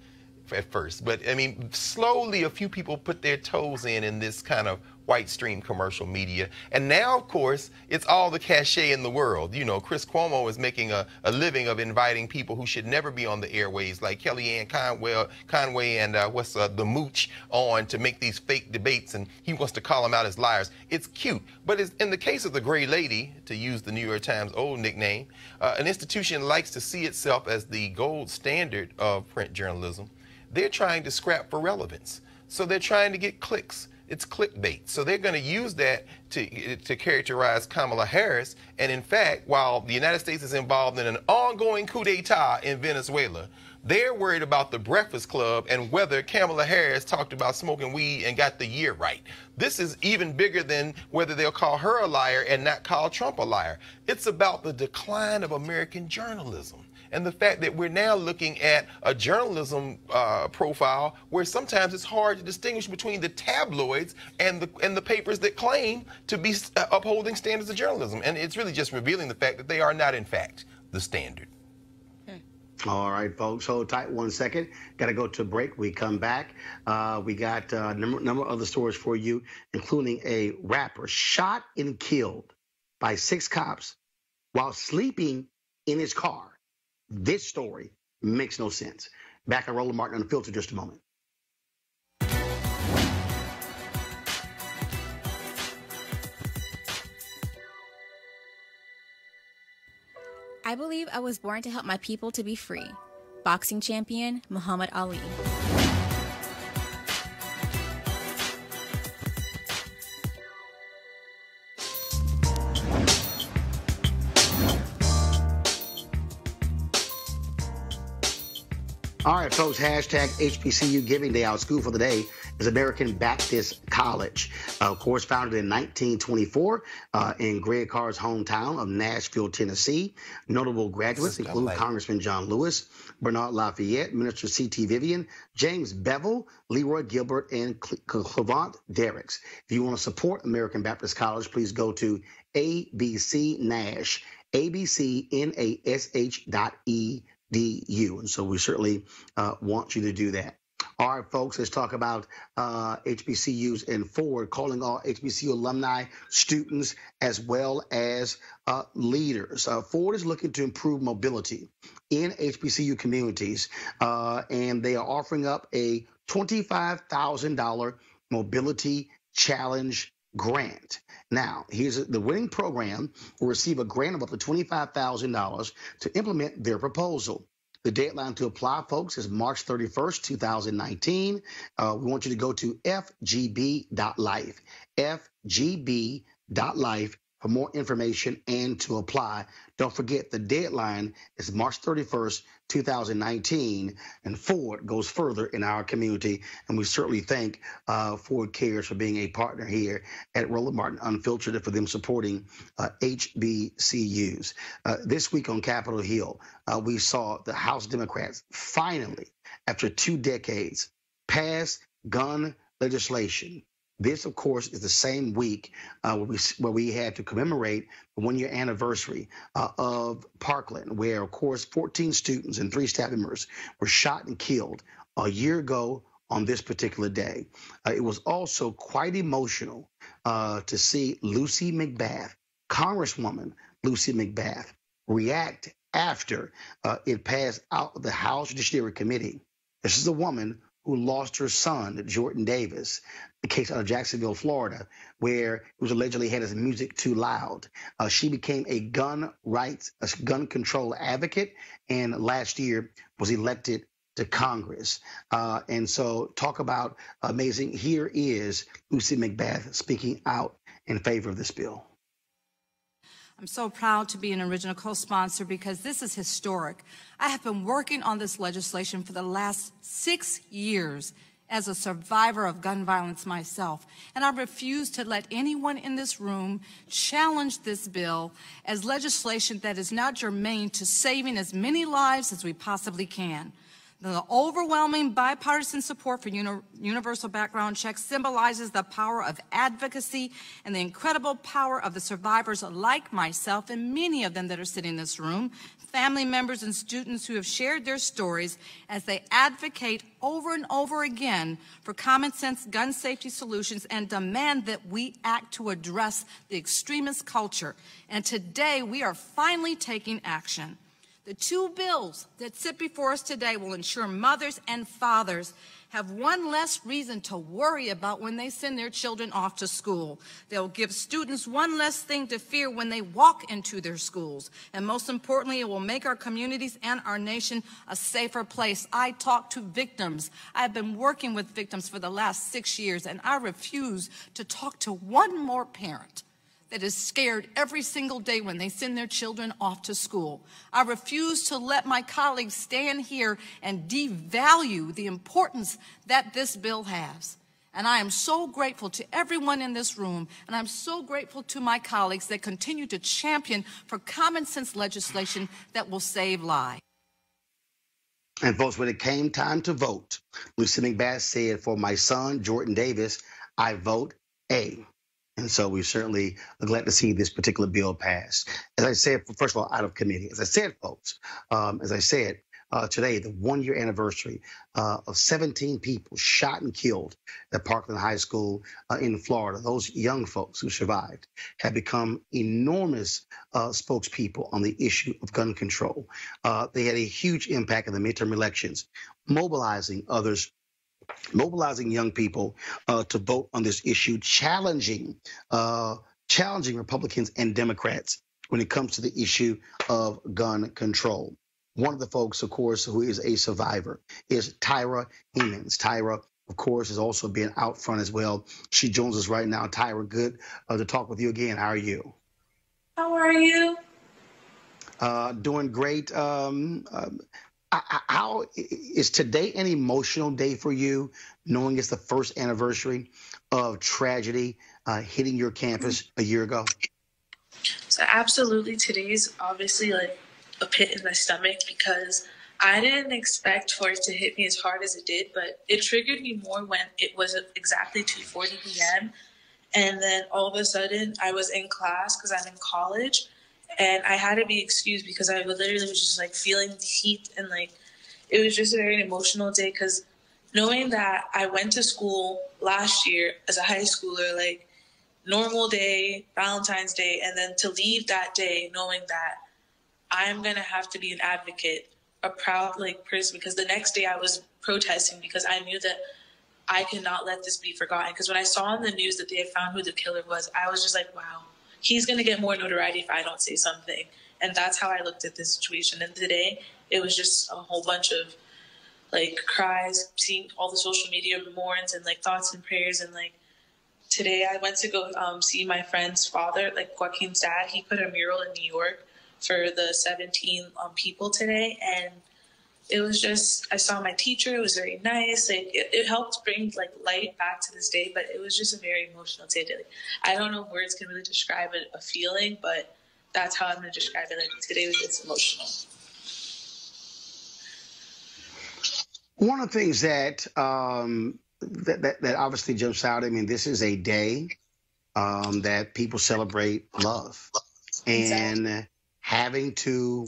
at first, but I mean, slowly a few people put their toes in this kind of white stream commercial media, and now, of course, it's all the cachet in the world. Chris Cuomo is making a living of inviting people who should never be on the airways, like Kellyanne Conway and the Mooch, on to make these fake debates, and he wants to call them out as liars. It's cute, but in the case of the Gray Lady, to use the New York Times old nickname, an institution likes to see itself as the gold standard of print journalism. They're trying to scrap for relevance, so they're trying to get clicks. It's clickbait. So they're going to use that to characterize Kamala Harris. And in fact, while the United States is involved in an ongoing coup d'etat in Venezuela, they're worried about the Breakfast Club and whether Kamala Harris talked about smoking weed and got the year right. This is even bigger than whether they'll call her a liar and not call Trump a liar. It's about the decline of American journalism and the fact that we're now looking at a journalism profile where sometimes it's hard to distinguish between the tabloids and the papers that claim to be upholding standards of journalism. And it's really just revealing the fact that they are not, in fact, the standard. All right, folks, hold tight 1 second. Got to go to a break. We come back. We got a number of other stories for you, including a rapper shot and killed by 6 cops while sleeping in his car. This story makes no sense. Back on Roland Martin Unfiltered just a moment. I believe I was born to help my people to be free. Boxing champion Muhammad Ali. All right, folks, hashtag HBCU Giving Day. Our school for the day is American Baptist College. Of course, founded in 1924 in Greg Carr's hometown of Nashville, Tennessee. Notable graduates include Congressman John Lewis, Bernard Lafayette, Minister C.T. Vivian, James Bevel, Leroy Gilbert, and Clevant Derricks. If you want to support American Baptist College, please go to ABC-Nash, abcnash.edu. And so we certainly want you to do that. All right, folks, let's talk about HBCUs and Ford calling all HBCU alumni, students, as well as leaders. Ford is looking to improve mobility in HBCU communities, and they are offering up a $25,000 mobility challenge grant. Now, here's the winning program will receive a grant of up to $25,000 to implement their proposal. The deadline to apply, folks, is March 31st, 2019. We want you to go to FGB.Life, FGB.Life for more information and to apply. Don't forget, the deadline is March 31st, 2019, and Ford goes further in our community, and we certainly thank Ford Cares for being a partner here at Roland Martin Unfiltered and for them supporting HBCUs. This week on Capitol Hill, we saw the House Democrats finally, after 2 decades, pass gun legislation. This, of course, is the same week where we had to commemorate the 1-year anniversary of Parkland, where, of course, 14 students and 3 staff members were shot and killed a year ago on this particular day. It was also quite emotional to see Lucy McBath, Congresswoman Lucy McBath, react after it passed out of the House Judiciary Committee. This is a woman who lost her son, Jordan Davis, the case out of Jacksonville, Florida, where it was allegedly had his music too loud. She became a gun control advocate, and last year was elected to Congress. And so talk about amazing. Here is Lucy McBath speaking out in favor of this bill. I'm so proud to be an original co-sponsor because this is historic. I have been working on this legislation for the last 6 years as a survivor of gun violence myself, and I refuse to let anyone in this room challenge this bill as legislation that is not germane to saving as many lives as we possibly can. The overwhelming bipartisan support for universal background checks symbolizes the power of advocacy and the incredible power of the survivors like myself and many of them that are sitting in this room, family members and students who have shared their stories as they advocate over and over again for common sense gun safety solutions and demand that we act to address the extremist culture. And today we are finally taking action. The 2 bills that sit before us today will ensure mothers and fathers have one less reason to worry about when they send their children off to school. They'll give students one less thing to fear when they walk into their schools. And most importantly, it will make our communities and our nation a safer place. I talk to victims. I've been working with victims for the last 6 years, and I refuse to talk to one more parent that is scared every single day when they send their children off to school. I refuse to let my colleagues stand here and devalue the importance that this bill has. And I am so grateful to everyone in this room, and I'm so grateful to my colleagues that continue to champion for common sense legislation that will save lives. And folks, when it came time to vote, Lucy McBath said, for my son, Jordan Davis, I vote A. And so we're certainly glad to see this particular bill pass. As I said, first of all, out of committee. As I said, folks, today, the 1-year anniversary of 17 people shot and killed at Parkland High School in Florida. Those young folks who survived have become enormous spokespeople on the issue of gun control. They had a huge impact in the midterm elections, mobilizing young people to vote on this issue, challenging Republicans and Democrats when it comes to the issue of gun control. One of the folks, of course, who is a survivor is Tyra Hemans. Tyra, of course, has also been out front as well. She joins us right now. Tyra, good to talk with you again. How are you? How are you? Doing great. How is today an emotional day for you, knowing it's the first anniversary of tragedy hitting your campus a year ago? So absolutely, today's obviously like a pit in my stomach because I didn't expect for it to hit me as hard as it did, but it triggered me more when it was exactly 2:40 p.m. And then all of a sudden I was in class because I'm in college. And I had to be excused because I literally was just like feeling the heat, and like it was just a very emotional day because knowing that I went to school last year as a high schooler, like normal day, Valentine's Day, and then to leave that day knowing that I'm going to have to be an advocate, a proud like person, because the next day I was protesting because I knew that I cannot let this be forgotten. Because when I saw in the news that they had found who the killer was, I was just like, wow. He's going to get more notoriety if I don't say something. And that's how I looked at this situation. And today, it was just a whole bunch of, like, cries, seeing all the social media mourns and, like, thoughts and prayers. And, like, today I went to go see my friend's father, like, Joaquin's dad. He put a mural in New York for the 17 people today. And it was just, I saw my teacher. It was very nice. Like, it helped bring, like, light back to this day, but it was just a very emotional day. Like, I don't know if words can really describe a feeling, but that's how I'm going to describe it. Like, today was just emotional. One of the things that that obviously jumps out, I mean, this is a day that people celebrate love. And having to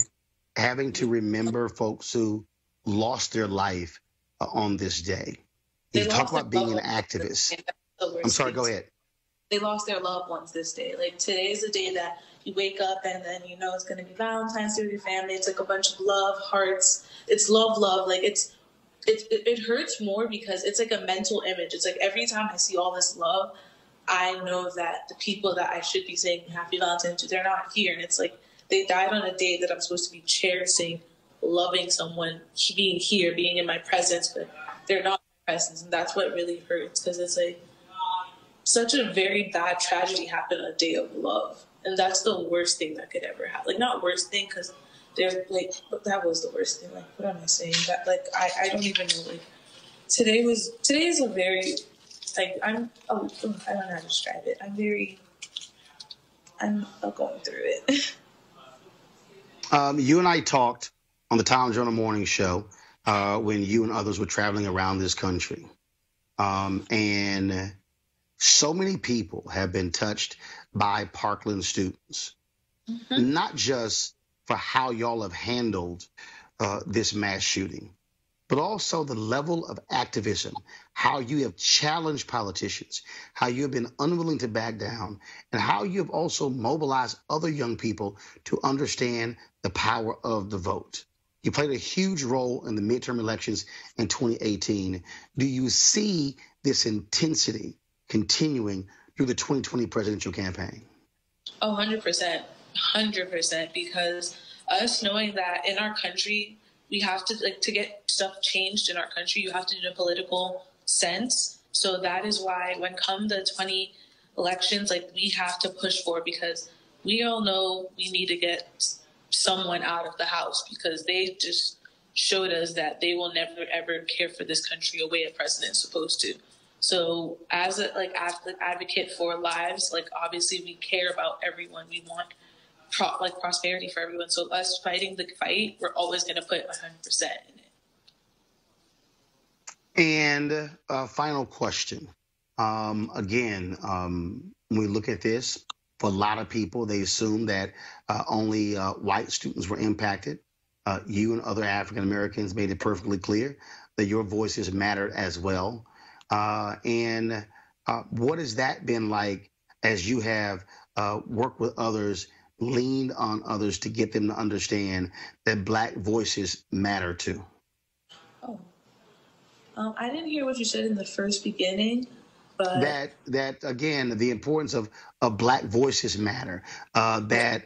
remember folks who lost their life on this day. You talk about being an activist. I'm sorry, go ahead. They lost their loved ones this day. Like, today is the day that you wake up and then you know it's going to be Valentine's Day with your family. It's like a bunch of love, hearts. It's love. Like, it hurts more because it's like a mental image. It's like every time I see all this love, I know that the people that I should be saying Happy Valentine's to, they're not here. And it's like they died on a day that I'm supposed to be cherishing, loving someone, being here, being in my presence, but they're not in my presence. And that's what really hurts because it's like such a very bad tragedy happened on a day of love. And that's the worst thing that could ever happen. Like, not worst thing because they're like, but that was the worst thing. Like, what am I saying? That, like, I don't even know. Like, today is a very, like, I don't know how to describe it. I'm going through it. You and I talked on the Tom Joyner Morning Show when you and others were traveling around this country. And so many people have been touched by Parkland students, not just for how y'all have handled this mass shooting, but also the level of activism, how you have challenged politicians, how you have been unwilling to back down, and how you have also mobilized other young people to understand the power of the vote. You played a huge role in the midterm elections in 2018. Do you see this intensity continuing through the 2020 presidential campaign? Oh, 100%. 100%. Because us knowing that in our country, we have to, like, to get stuff changed in our country, you have to do a political sense. So that is why when come the 20 elections, like, we have to push for it, because we all know we need to get someone out of the House, because they just showed us that they will never, ever care for this country the way a president's supposed to. So as a advocate for lives, like, obviously we care about everyone. We want prosperity for everyone. So us fighting the fight, we're always going to put 100% in it. And final question. Again, when we look at this, for a lot of people, they assume that only white students were impacted. You and other African Americans made it perfectly clear that your voices mattered as well. And what has that been like as you have worked with others, leaned on others to get them to understand that Black voices matter too? Oh, I didn't hear what you said in the first beginning. But that again, the importance of Black voices matter. That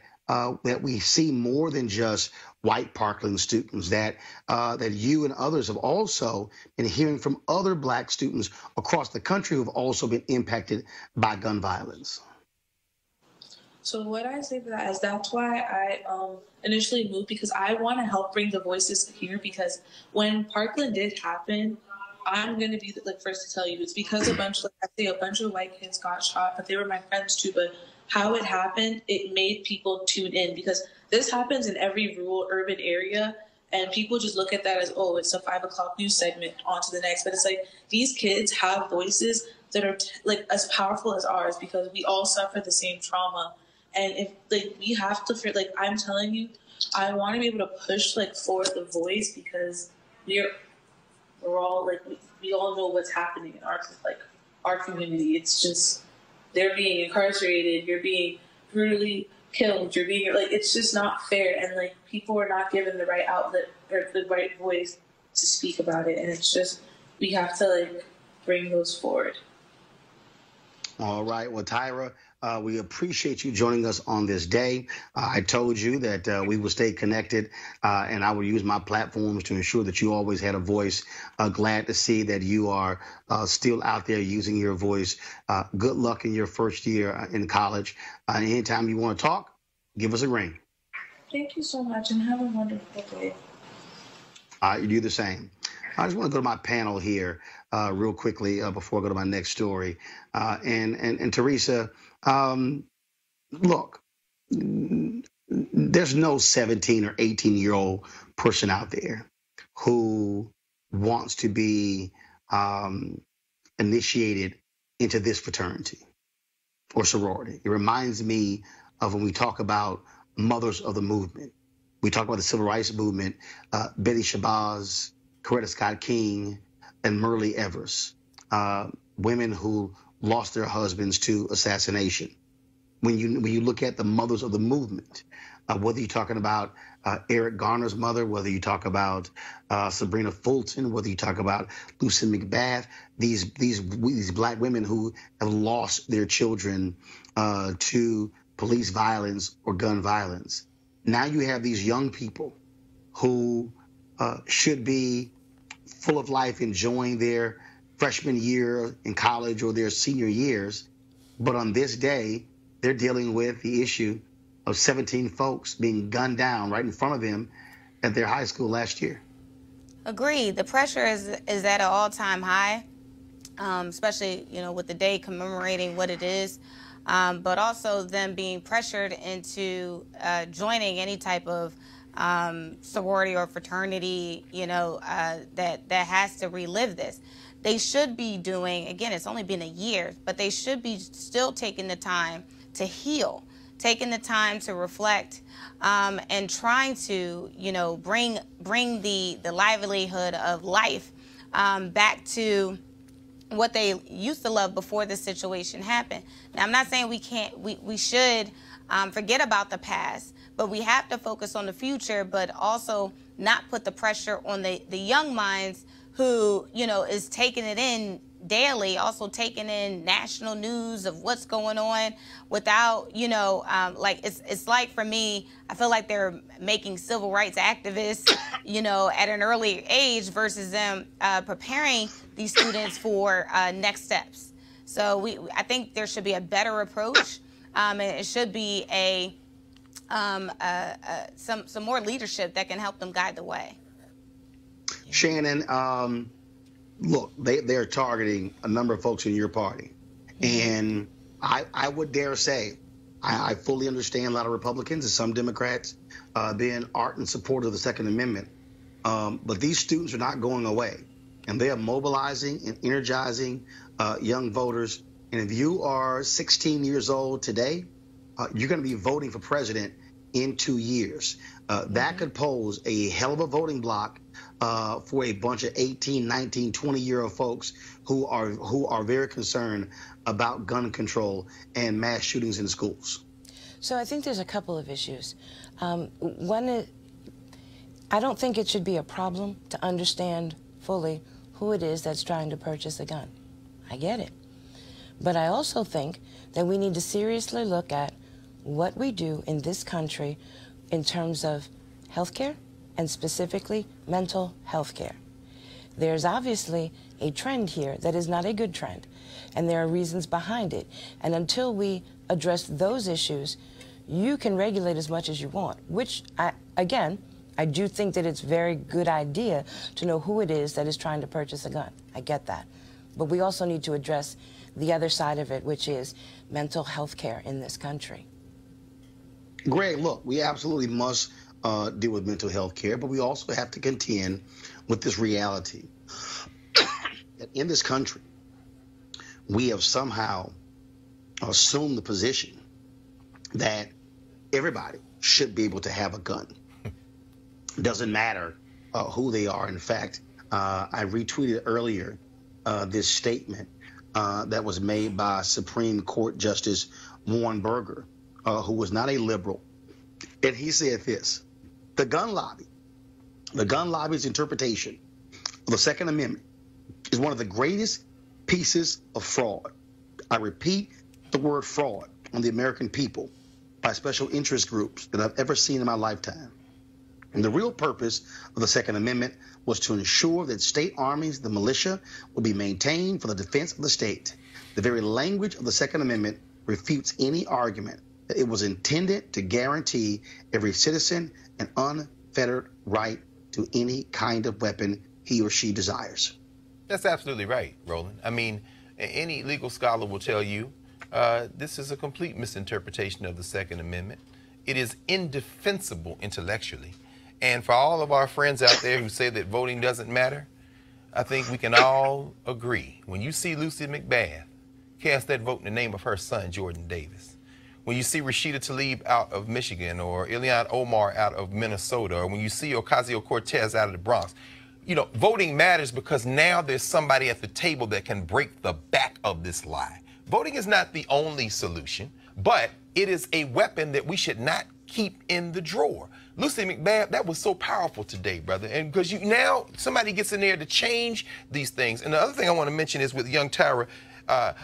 we see more than just white Parkland students. That you and others have also been hearing from other Black students across the country who have also been impacted by gun violence. So what I say to that is that's why I initially moved, because I want to help bring the voices here. Because when Parkland did happen, I'm going to be the first to tell you, it's because a bunch of white kids got shot, but they were my friends too. But how it happened, it made people tune in, because this happens in every rural urban area. And people just look at that as, oh, it's a 5 o'clock news segment, on to the next. But it's like, these kids have voices that are like as powerful as ours, because we all suffer the same trauma. And if we have to, I'm telling you, I want to be able to push for the voice, because we're all we all know what's happening in our community. It's just, they're being incarcerated, you're being brutally killed, you're being it's just not fair, and people are not given the right outlet or the right voice to speak about it, and it's just, we have to bring those forward. All right, well, Tyra, we appreciate you joining us on this day. I told you that we will stay connected, and I will use my platforms to ensure that you always had a voice. Glad to see that you are still out there using your voice. Good luck in your first year in college. Anytime you want to talk, give us a ring. Thank you so much, and have a wonderful day. You do the same. I just want to go to my panel here real quickly before I go to my next story. And Teresa, look, there's no 17 or 18-year-old person out there who wants to be initiated into this fraternity or sorority. It reminds me of when we talk about mothers of the movement. We talk about the civil rights movement, Betty Shabazz, Coretta Scott King, and Myrlie Evers, women who lost their husbands to assassination. When you look at the mothers of the movement, whether you're talking about Eric Garner's mother, whether you talk about Sabrina Fulton, whether you talk about Lucy McBath, these Black women who have lost their children to police violence or gun violence. Now you have these young people who should be full of life, enjoying their freshman year in college or their senior years. But on this day, they're dealing with the issue of 17 folks being gunned down right in front of them at their high school last year. Agreed. The pressure is at an all-time high, especially, with the day commemorating what it is, but also them being pressured into joining any type of sorority or fraternity, that has to relive this. They should be doing, again, it's only been a year, but they should be still taking the time to heal, taking the time to reflect, and trying to, bring the livelihood of life back to what they used to love before this situation happened. Now, I'm not saying we should forget about the past, but we have to focus on the future, but also not put the pressure on the young minds who, you know, is taking it in daily, also taking in national news of what's going on without, you know, like it's like for me, I feel like they're making civil rights activists, you know, at an early age versus them preparing these students for next steps. So I think there should be a better approach, and it should be some more leadership that can help them guide the way. Shannon, look, they're targeting a number of folks in your party. And I would dare say, I fully understand a lot of Republicans and some Democrats being ardent supporters of the Second Amendment. But these students are not going away. And they are mobilizing and energizing young voters. And if you are 16 years old today, you're going to be voting for president in 2 years. That could pose a hell of a voting block for a bunch of 18, 19, 20-year-old folks who are very concerned about gun control and mass shootings in schools. So I think there's a couple of issues. One is, I don't think it should be a problem to understand fully who it is that's trying to purchase a gun. I get it. But I also think that we need to seriously look at what we do in this country in terms of healthcare, and specifically mental health care. There's obviously a trend here that is not a good trend, and there are reasons behind it. And until we address those issues, you can regulate as much as you want, which, I do think that it's a very good idea to know who it is that is trying to purchase a gun. I get that. But we also need to address the other side of it, which is mental health care in this country. Greg, look, we absolutely must deal with mental health care, but we also have to contend with this reality that in this country, we have somehow assumed the position that everybody should be able to have a gun. Doesn't matter who they are. In fact, I retweeted earlier this statement that was made by Supreme Court Justice Warren Burger, who was not a liberal. And he said this: the gun lobby's interpretation of the Second Amendment is one of the greatest pieces of fraud. I repeat the word fraud on the American people by special interest groups that I've ever seen in my lifetime. And the real purpose of the Second Amendment was to ensure that state armies, the militia, would be maintained for the defense of the state. The very language of the Second Amendment refutes any argument that it was intended to guarantee every citizen an unfettered right to any kind of weapon he or she desires. That's absolutely right, Roland. I mean, any legal scholar will tell you this is a complete misinterpretation of the Second Amendment. It is indefensible intellectually. And for all of our friends out there who say that voting doesn't matter, I think we can all agree. When you see Lucy McBath cast that vote in the name of her son, Jordan Davis, when you see Rashida Tlaib out of Michigan, or Ilhan Omar out of Minnesota, or when you see Ocasio-Cortez out of the Bronx, you know, voting matters because now there's somebody at the table that can break the back of this lie. Voting is not the only solution, but it is a weapon that we should not keep in the drawer. Lucy McBath, that was so powerful today, brother. And because now somebody gets in there to change these things. And the other thing I want to mention is with young Tyra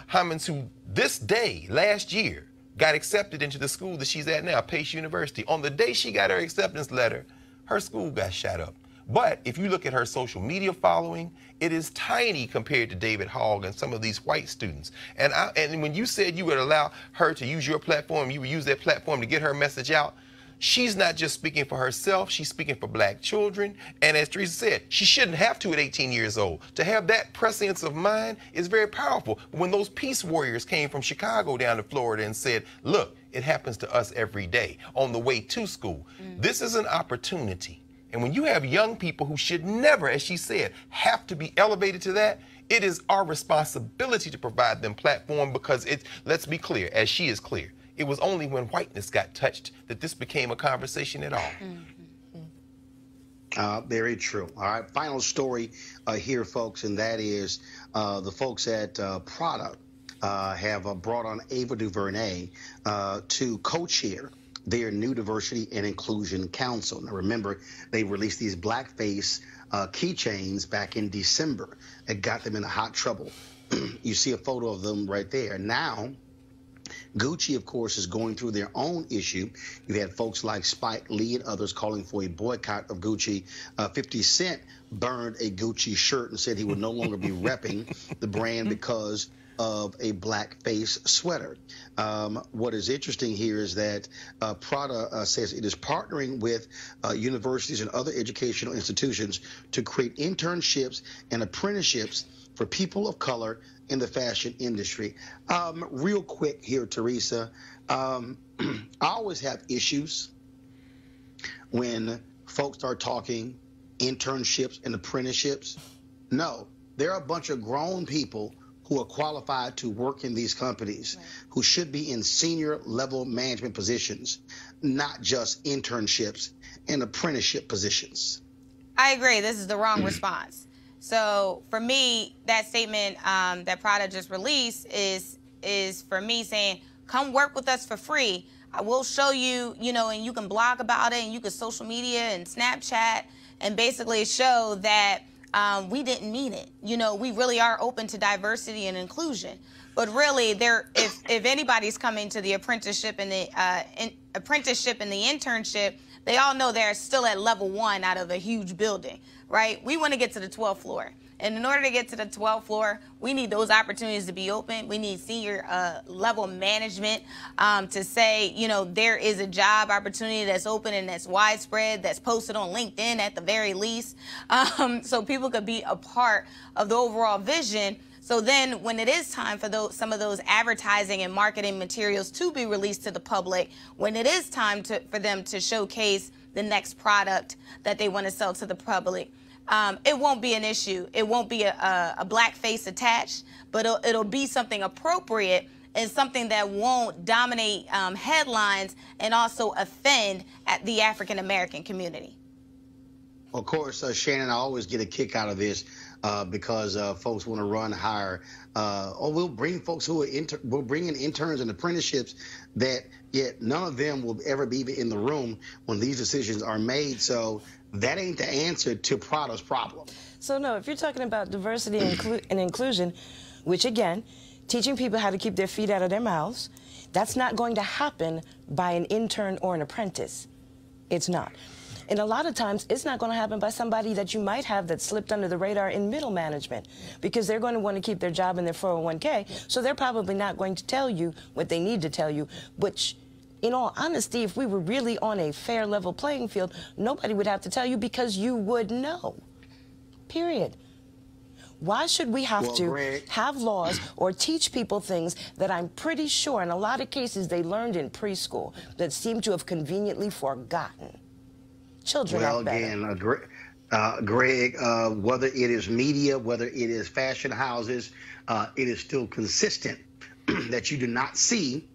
Hammonds, who this day, last year, got accepted into the school that she's at now, Pace University. On the day she got her acceptance letter, her school got shot up. But if you look at her social media following, it is tiny compared to David Hogg and some of these white students. And when you said you would allow her to use your platform, you would use that platform to get her message out, she's not just speaking for herself, she's speaking for black children. And as Teresa said, she shouldn't have to at 18 years old. To have that prescience of mind is very powerful. When those peace warriors came from Chicago down to Florida and said, look, it happens to us every day on the way to school. This is an opportunity. And when you have young people who should never, as she said, have to be elevated to that, it is our responsibility to provide them platform, because let's be clear, as she is clear, it was only when whiteness got touched that this became a conversation at all. Very true. All right, final story here, folks, and that is the folks at Prada have brought on Ava DuVernay to co-chair their new Diversity and Inclusion Council. Now, remember, they released these blackface keychains back in December that got them into hot trouble. You see a photo of them right there. Now, Gucci, of course, is going through their own issue. You've had folks like Spike Lee and others calling for a boycott of Gucci. 50 Cent burned a Gucci shirt and said he would no longer be repping the brand because of a blackface sweater. What is interesting here is that Prada says it is partnering with universities and other educational institutions to create internships and apprenticeships for people of color in the fashion industry. Real quick here, Teresa, I always have issues when folks start talking internships and apprenticeships. No, there are a bunch of grown people who are qualified to work in these companies, who should be in senior level management positions, not just internships and apprenticeship positions. I agree. This is the wrong response. So for me, that statement that Prada just released is for me saying, come work with us for free. I will show you, and you can blog about it, and you can social media and Snapchat, and basically show that we didn't mean it. We really are open to diversity and inclusion. But really, if anybody's coming to the apprenticeship and the internship, they all know they're still at level 1 out of a huge building, right? We want to get to the 12th floor. And in order to get to the 12th floor, we need those opportunities to be open. We need senior level management to say, there is a job opportunity that's open and that's widespread, that's posted on LinkedIn at the very least, so people could be a part of the overall vision. So then when it is time for some of those advertising and marketing materials to be released to the public, when it is time for them to showcase the next product that they want to sell to the public, it won't be an issue. It won't be a black face attached, but it'll be something appropriate and something that won't dominate headlines and also offend the African-American community. Of course, Shannon, I always get a kick out of this because folks want to run higher. We'll bring folks who are we'll bring in interns and apprenticeships that yet none of them will ever be in the room when these decisions are made. So that ain't the answer to Prada's problem. So no, if you're talking about diversity and inclusion, which again, teaching people how to keep their feet out of their mouths, that's not going to happen by an intern or an apprentice. It's not. And a lot of times, it's not going to happen by somebody that you might have that slipped under the radar in middle management, because they're going to want to keep their job in their 401k, so they're probably not going to tell you what they need to tell you, which, in all honesty, if we were really on a fair level playing field, nobody would have to tell you because you would know, period. Why should we have to have laws or teach people things that I'm pretty sure in a lot of cases they learned in preschool that seem to have conveniently forgotten? Children are better. Again, Greg, whether it is media, whether it is fashion houses, it is still consistent that you do not see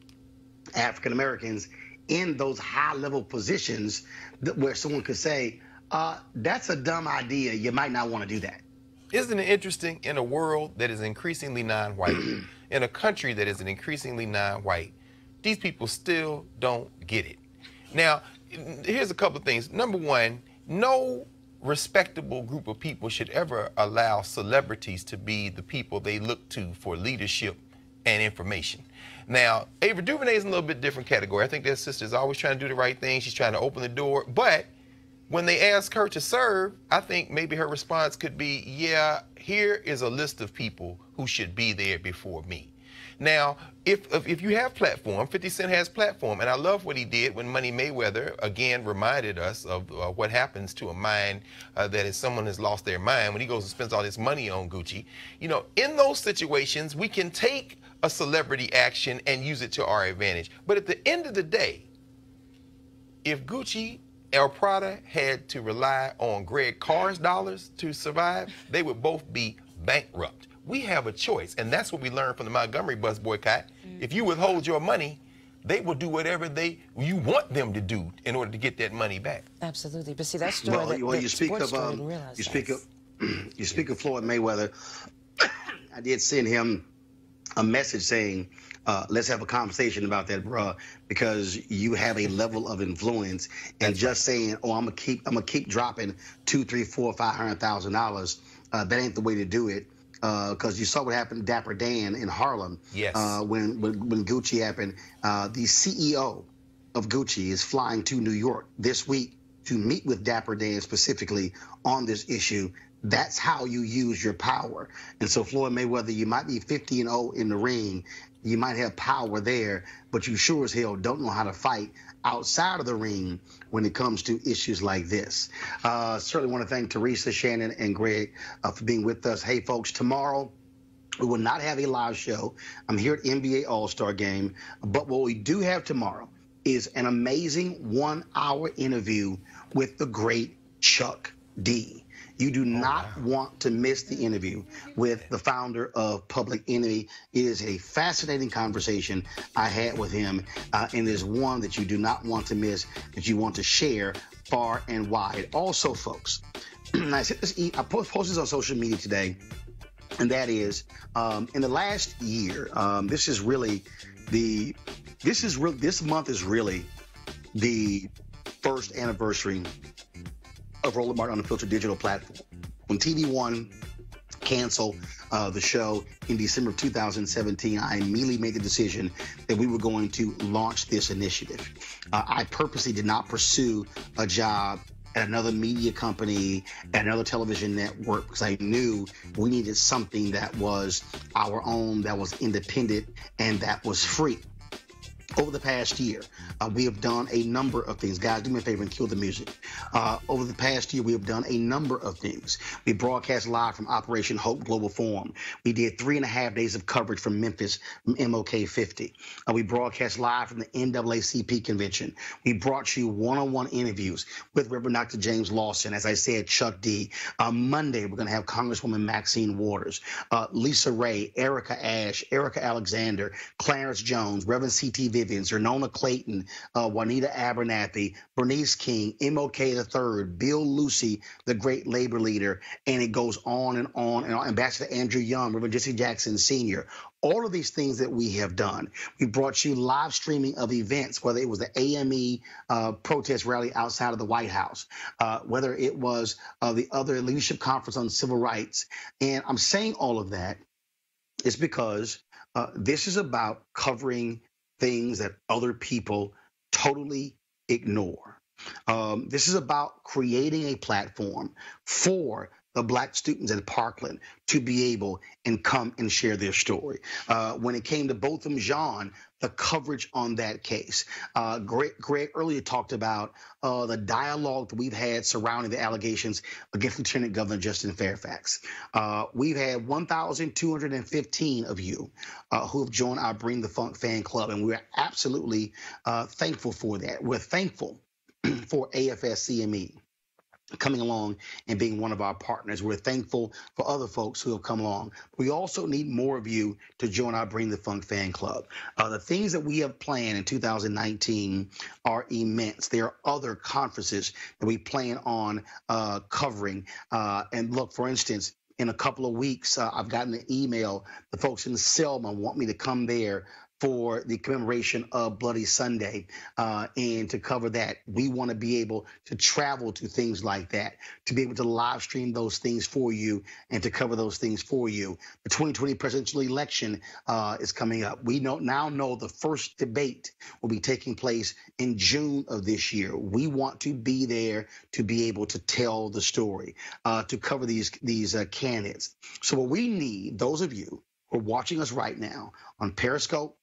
African Americans in those high-level positions where someone could say, that's a dumb idea. You might not want to do that. Isn't it interesting, in a world that is increasingly non-white, in a country that is increasingly non-white, these people still don't get it. Now, here's a couple of things. Number one, no respectable group of people should ever allow celebrities to be the people they look to for leadership and information. Now, Ava DuVernay is in a little bit different category. I think that sister is always trying to do the right thing. She's trying to open the door. But when they ask her to serve, I think maybe her response could be, yeah, here is a list of people who should be there before me. Now, if you have platform, 50 Cent has platform, and I love what he did when Money Mayweather, again, reminded us of what happens to a mind that is someone has lost their mind when he goes and spends all this money on Gucci. In those situations, we can take a celebrity action and use it to our advantage. But at the end of the day, if Gucci or Prada had to rely on Greg Carr's dollars to survive, they would both be bankrupt. We have a choice, and that's what we learned from the Montgomery bus boycott. If you withhold your money, they will do whatever you want them to do in order to get that money back. Absolutely. But see, that story you speak of you speak of Floyd Mayweather. I did send him a message saying, let's have a conversation about that, bruh, because you have a level of influence, and just saying, oh, I'm gonna keep dropping $200,000, $300,000, $400,000, $500,000. That ain't the way to do it. Because you saw what happened to Dapper Dan in Harlem. Yes. When Gucci happened, the CEO of Gucci is flying to New York this week to meet with Dapper Dan specifically on this issue. That's how you use your power. And so Floyd Mayweather, you might be 50-0 in the ring. You might have power there, but you sure as hell don't know how to fight outside of the ring when it comes to issues like this. Certainly want to thank Teresa, Shannon, and Greg for being with us. Hey, folks, tomorrow we will not have a live show. I'm here at NBA All-Star Game, but what we do have tomorrow is an amazing 1-hour interview with the great Chuck D. You do not want to miss the interview with the founder of Public Enemy. It is a fascinating conversation I had with him, and is one that you do not want to miss, that you want to share far and wide. Also, folks, I posted this on social media today, and that is, in the last year, this month is really the first anniversary of Roland Martin Unfiltered digital platform. When TV One canceled the show in December of 2017, I immediately made the decision that we were going to launch this initiative. I purposely did not pursue a job at another media company, at another television network, because I knew we needed something that was our own, that was independent, and that was free. Over the past year, we have done a number of things. Guys, do me a favor and kill the music. Over the past year, we have done a number of things. We broadcast live from Operation Hope Global Forum. We did 3.5 days of coverage from Memphis, from MLK 50. We broadcast live from the NAACP convention. We brought you one-on-one interviews with Reverend Dr. James Lawson. As I said, Chuck D. Monday, we're going to have Congresswoman Maxine Waters, Lisa Ray, Erica Ash, Erica Alexander, Clarence Jones, Reverend C.T. Vivian, Zernona Clayton, Juanita Abernathy, Bernice King, MLK III, Bill Lucy, the great labor leader, and it goes on and on and on. Ambassador Andrew Young, Reverend Jesse Jackson Sr., all of these things that we have done. We brought you live streaming of events, whether it was the AME protest rally outside of the White House, whether it was the other leadership conference on civil rights. And I'm saying all of that is because this is about covering things that other people totally ignore. This is about creating a platform for the Black students at Parkland to be able and come and share their story. When it came to Botham Jean, the coverage on that case. Greg earlier talked about the dialogue that we've had surrounding the allegations against Lieutenant Governor Justin Fairfax. We've had 1,215 of you who have joined our Bring the Funk fan club, and we're absolutely thankful for that. We're thankful for AFS-CME coming along and being one of our partners. We're thankful for other folks who have come along. We also need more of you to join our Bring the Funk fan club. The things that we have planned in 2019 are immense. There are other conferences that we plan on covering. And look, for instance, in a couple of weeks, I've gotten an email. The folks in Selma want me to come there for the commemoration of Bloody Sunday, and to cover that. We want to be able to travel to things like that, to be able to live stream those things for you and to cover those things for you. The 2020 presidential election is coming up. We now know the first debate will be taking place in June of this year. We want to be there to be able to tell the story, to cover these candidates. So what we need, those of you who are watching us right now on Periscope,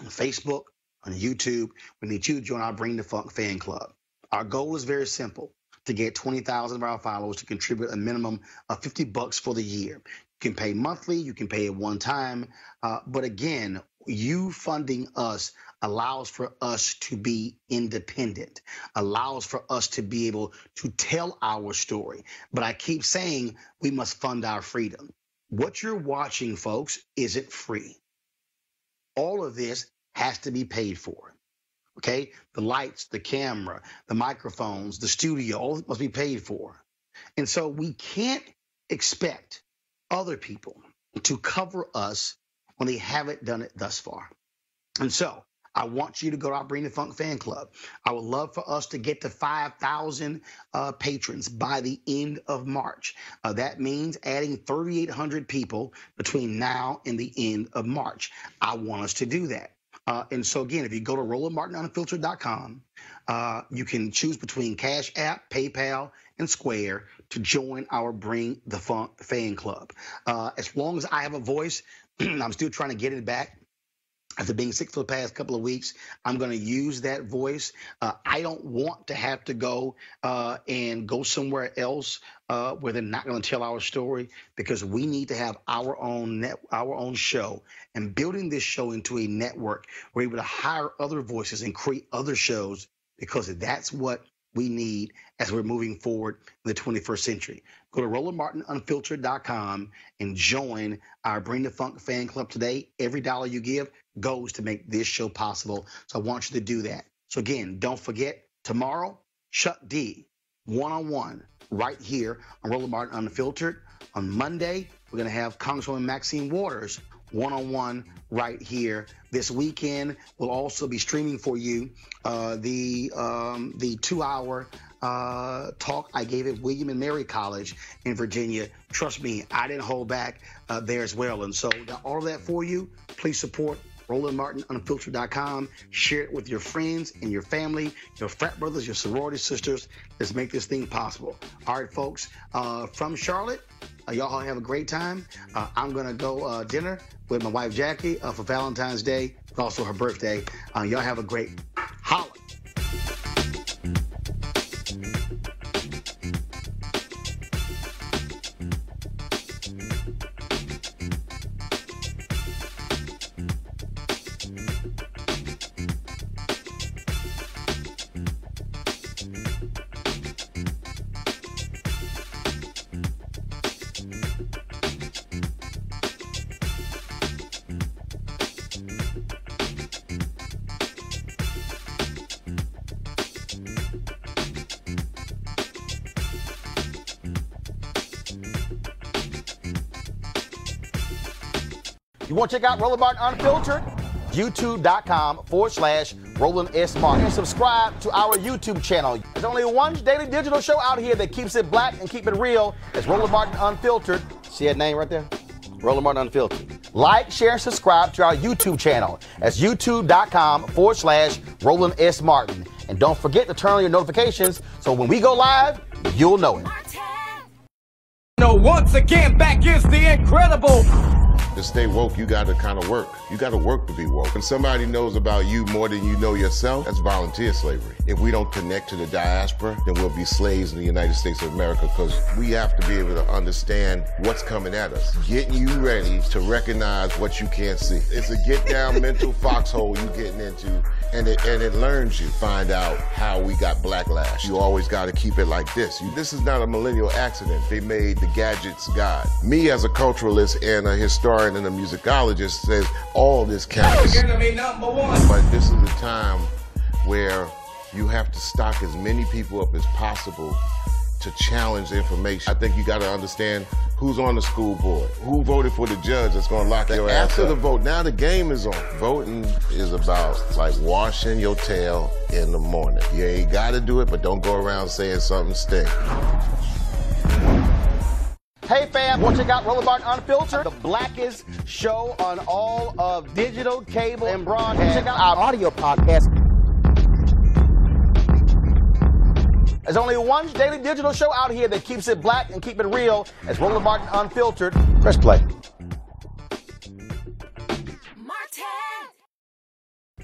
on Facebook, on YouTube, we need you to join our Bring the Funk fan club. Our goal is very simple: to get 20,000 of our followers to contribute a minimum of $50 for the year. You can pay monthly, you can pay at one time, but again, you funding us allows for us to be independent, allows for us to be able to tell our story. But I keep saying we must fund our freedom. What you're watching, folks, isn't free. All of this has to be paid for. Okay? The lights, the camera, the microphones, the studio, all must be paid for. And so we can't expect other people to cover us when they haven't done it thus far. And so I want you to go to our Bring the Funk fan club. I would love for us to get to 5,000 patrons by the end of March. That means adding 3,800 people between now and the end of March. I want us to do that. And so, again, if you go to RolandMartinUnfiltered.com, you can choose between Cash App, PayPal, and Square to join our Bring the Funk fan club. As long as I have a voice, I'm still trying to get it back. After being sick for the past couple of weeks, I'm going to use that voice. I don't want to have to go and go somewhere else where they're not going to tell our story, because we need to have our own show. And building this show into a network, we're able to hire other voices and create other shows, because that's what we need as we're moving forward in the 21st century. Go to RolandMartinUnfiltered.com and join our Bring the Funk fan club today. Every dollar you give goes to make this show possible. So I want you to do that. So again, don't forget, tomorrow, Chuck D, one-on-one, right here on Roland Martin Unfiltered. On Monday, we're going to have Congresswoman Maxine Waters, one-on-one, right here. This weekend, we'll also be streaming for you the 2-hour talk I gave at William and Mary College in Virginia. Trust me, I didn't hold back there as well. And so got all of that for you. Please support RolandMartinUnfiltered.com. Share it with your friends and your family, your frat brothers, your sorority sisters. Let's make this thing possible. All right, folks, from Charlotte, y'all have a great time. I'm going to go dinner with my wife, Jackie, for Valentine's Day, but also her birthday. Y'all have a great holla. You want to check out Roland Martin Unfiltered? YouTube.com/Roland S. Martin. And subscribe to our YouTube channel. There's only one daily digital show out here that keeps it black and keep it real. It's Roland Martin Unfiltered. See that name right there? Roland Martin Unfiltered. Like, share, and subscribe to our YouTube channel. That's YouTube.com/Roland S. Martin. And don't forget to turn on your notifications so when we go live, you'll know it. Once again, back is the incredible. To stay woke, you got to kind of work. You got to work to be woke. When somebody knows about you more than you know yourself, that's volunteer slavery. If we don't connect to the diaspora, then we'll be slaves in the United States of America, because we have to be able to understand what's coming at us. Getting you ready to recognize what you can't see. It's a get down mental foxhole you getting into, and it learns you. Find out how we got backlash. You always got to keep it like this. This is not a millennial accident. They made the gadgets God. Me as a culturalist and a historian and a musicologist says all this counts. But this is a time where you have to stock as many people up as possible to challenge the information. I think you got to understand who's on the school board, who voted for the judge that's going to lock your ass up. After the vote, now the game is on. Voting is about like washing your tail in the morning. You ain't got to do it, but don't go around saying something stink. Hey fam, want to check out Roland Martin Unfiltered? The blackest show on all of digital, cable, and broadcast. Check out our audio podcast. There's only one daily digital show out here that keeps it black and keep it real. It's Roland Martin Unfiltered. Press play.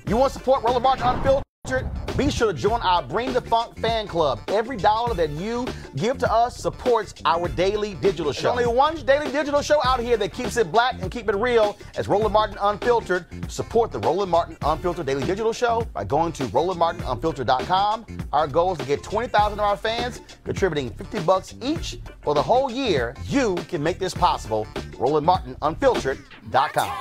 You want to support Roland Martin Unfiltered? Be sure to join our Bring the Funk fan club. Every dollar that you give to us supports our daily digital show. There's only one daily digital show out here that keeps it black and keep it real. It's Roland Martin Unfiltered. Support the Roland Martin Unfiltered daily digital show by going to RolandMartinUnfiltered.com. Our goal is to get 20,000 of our fans contributing $50 each for the whole year. You can make this possible. RolandMartinUnfiltered.com.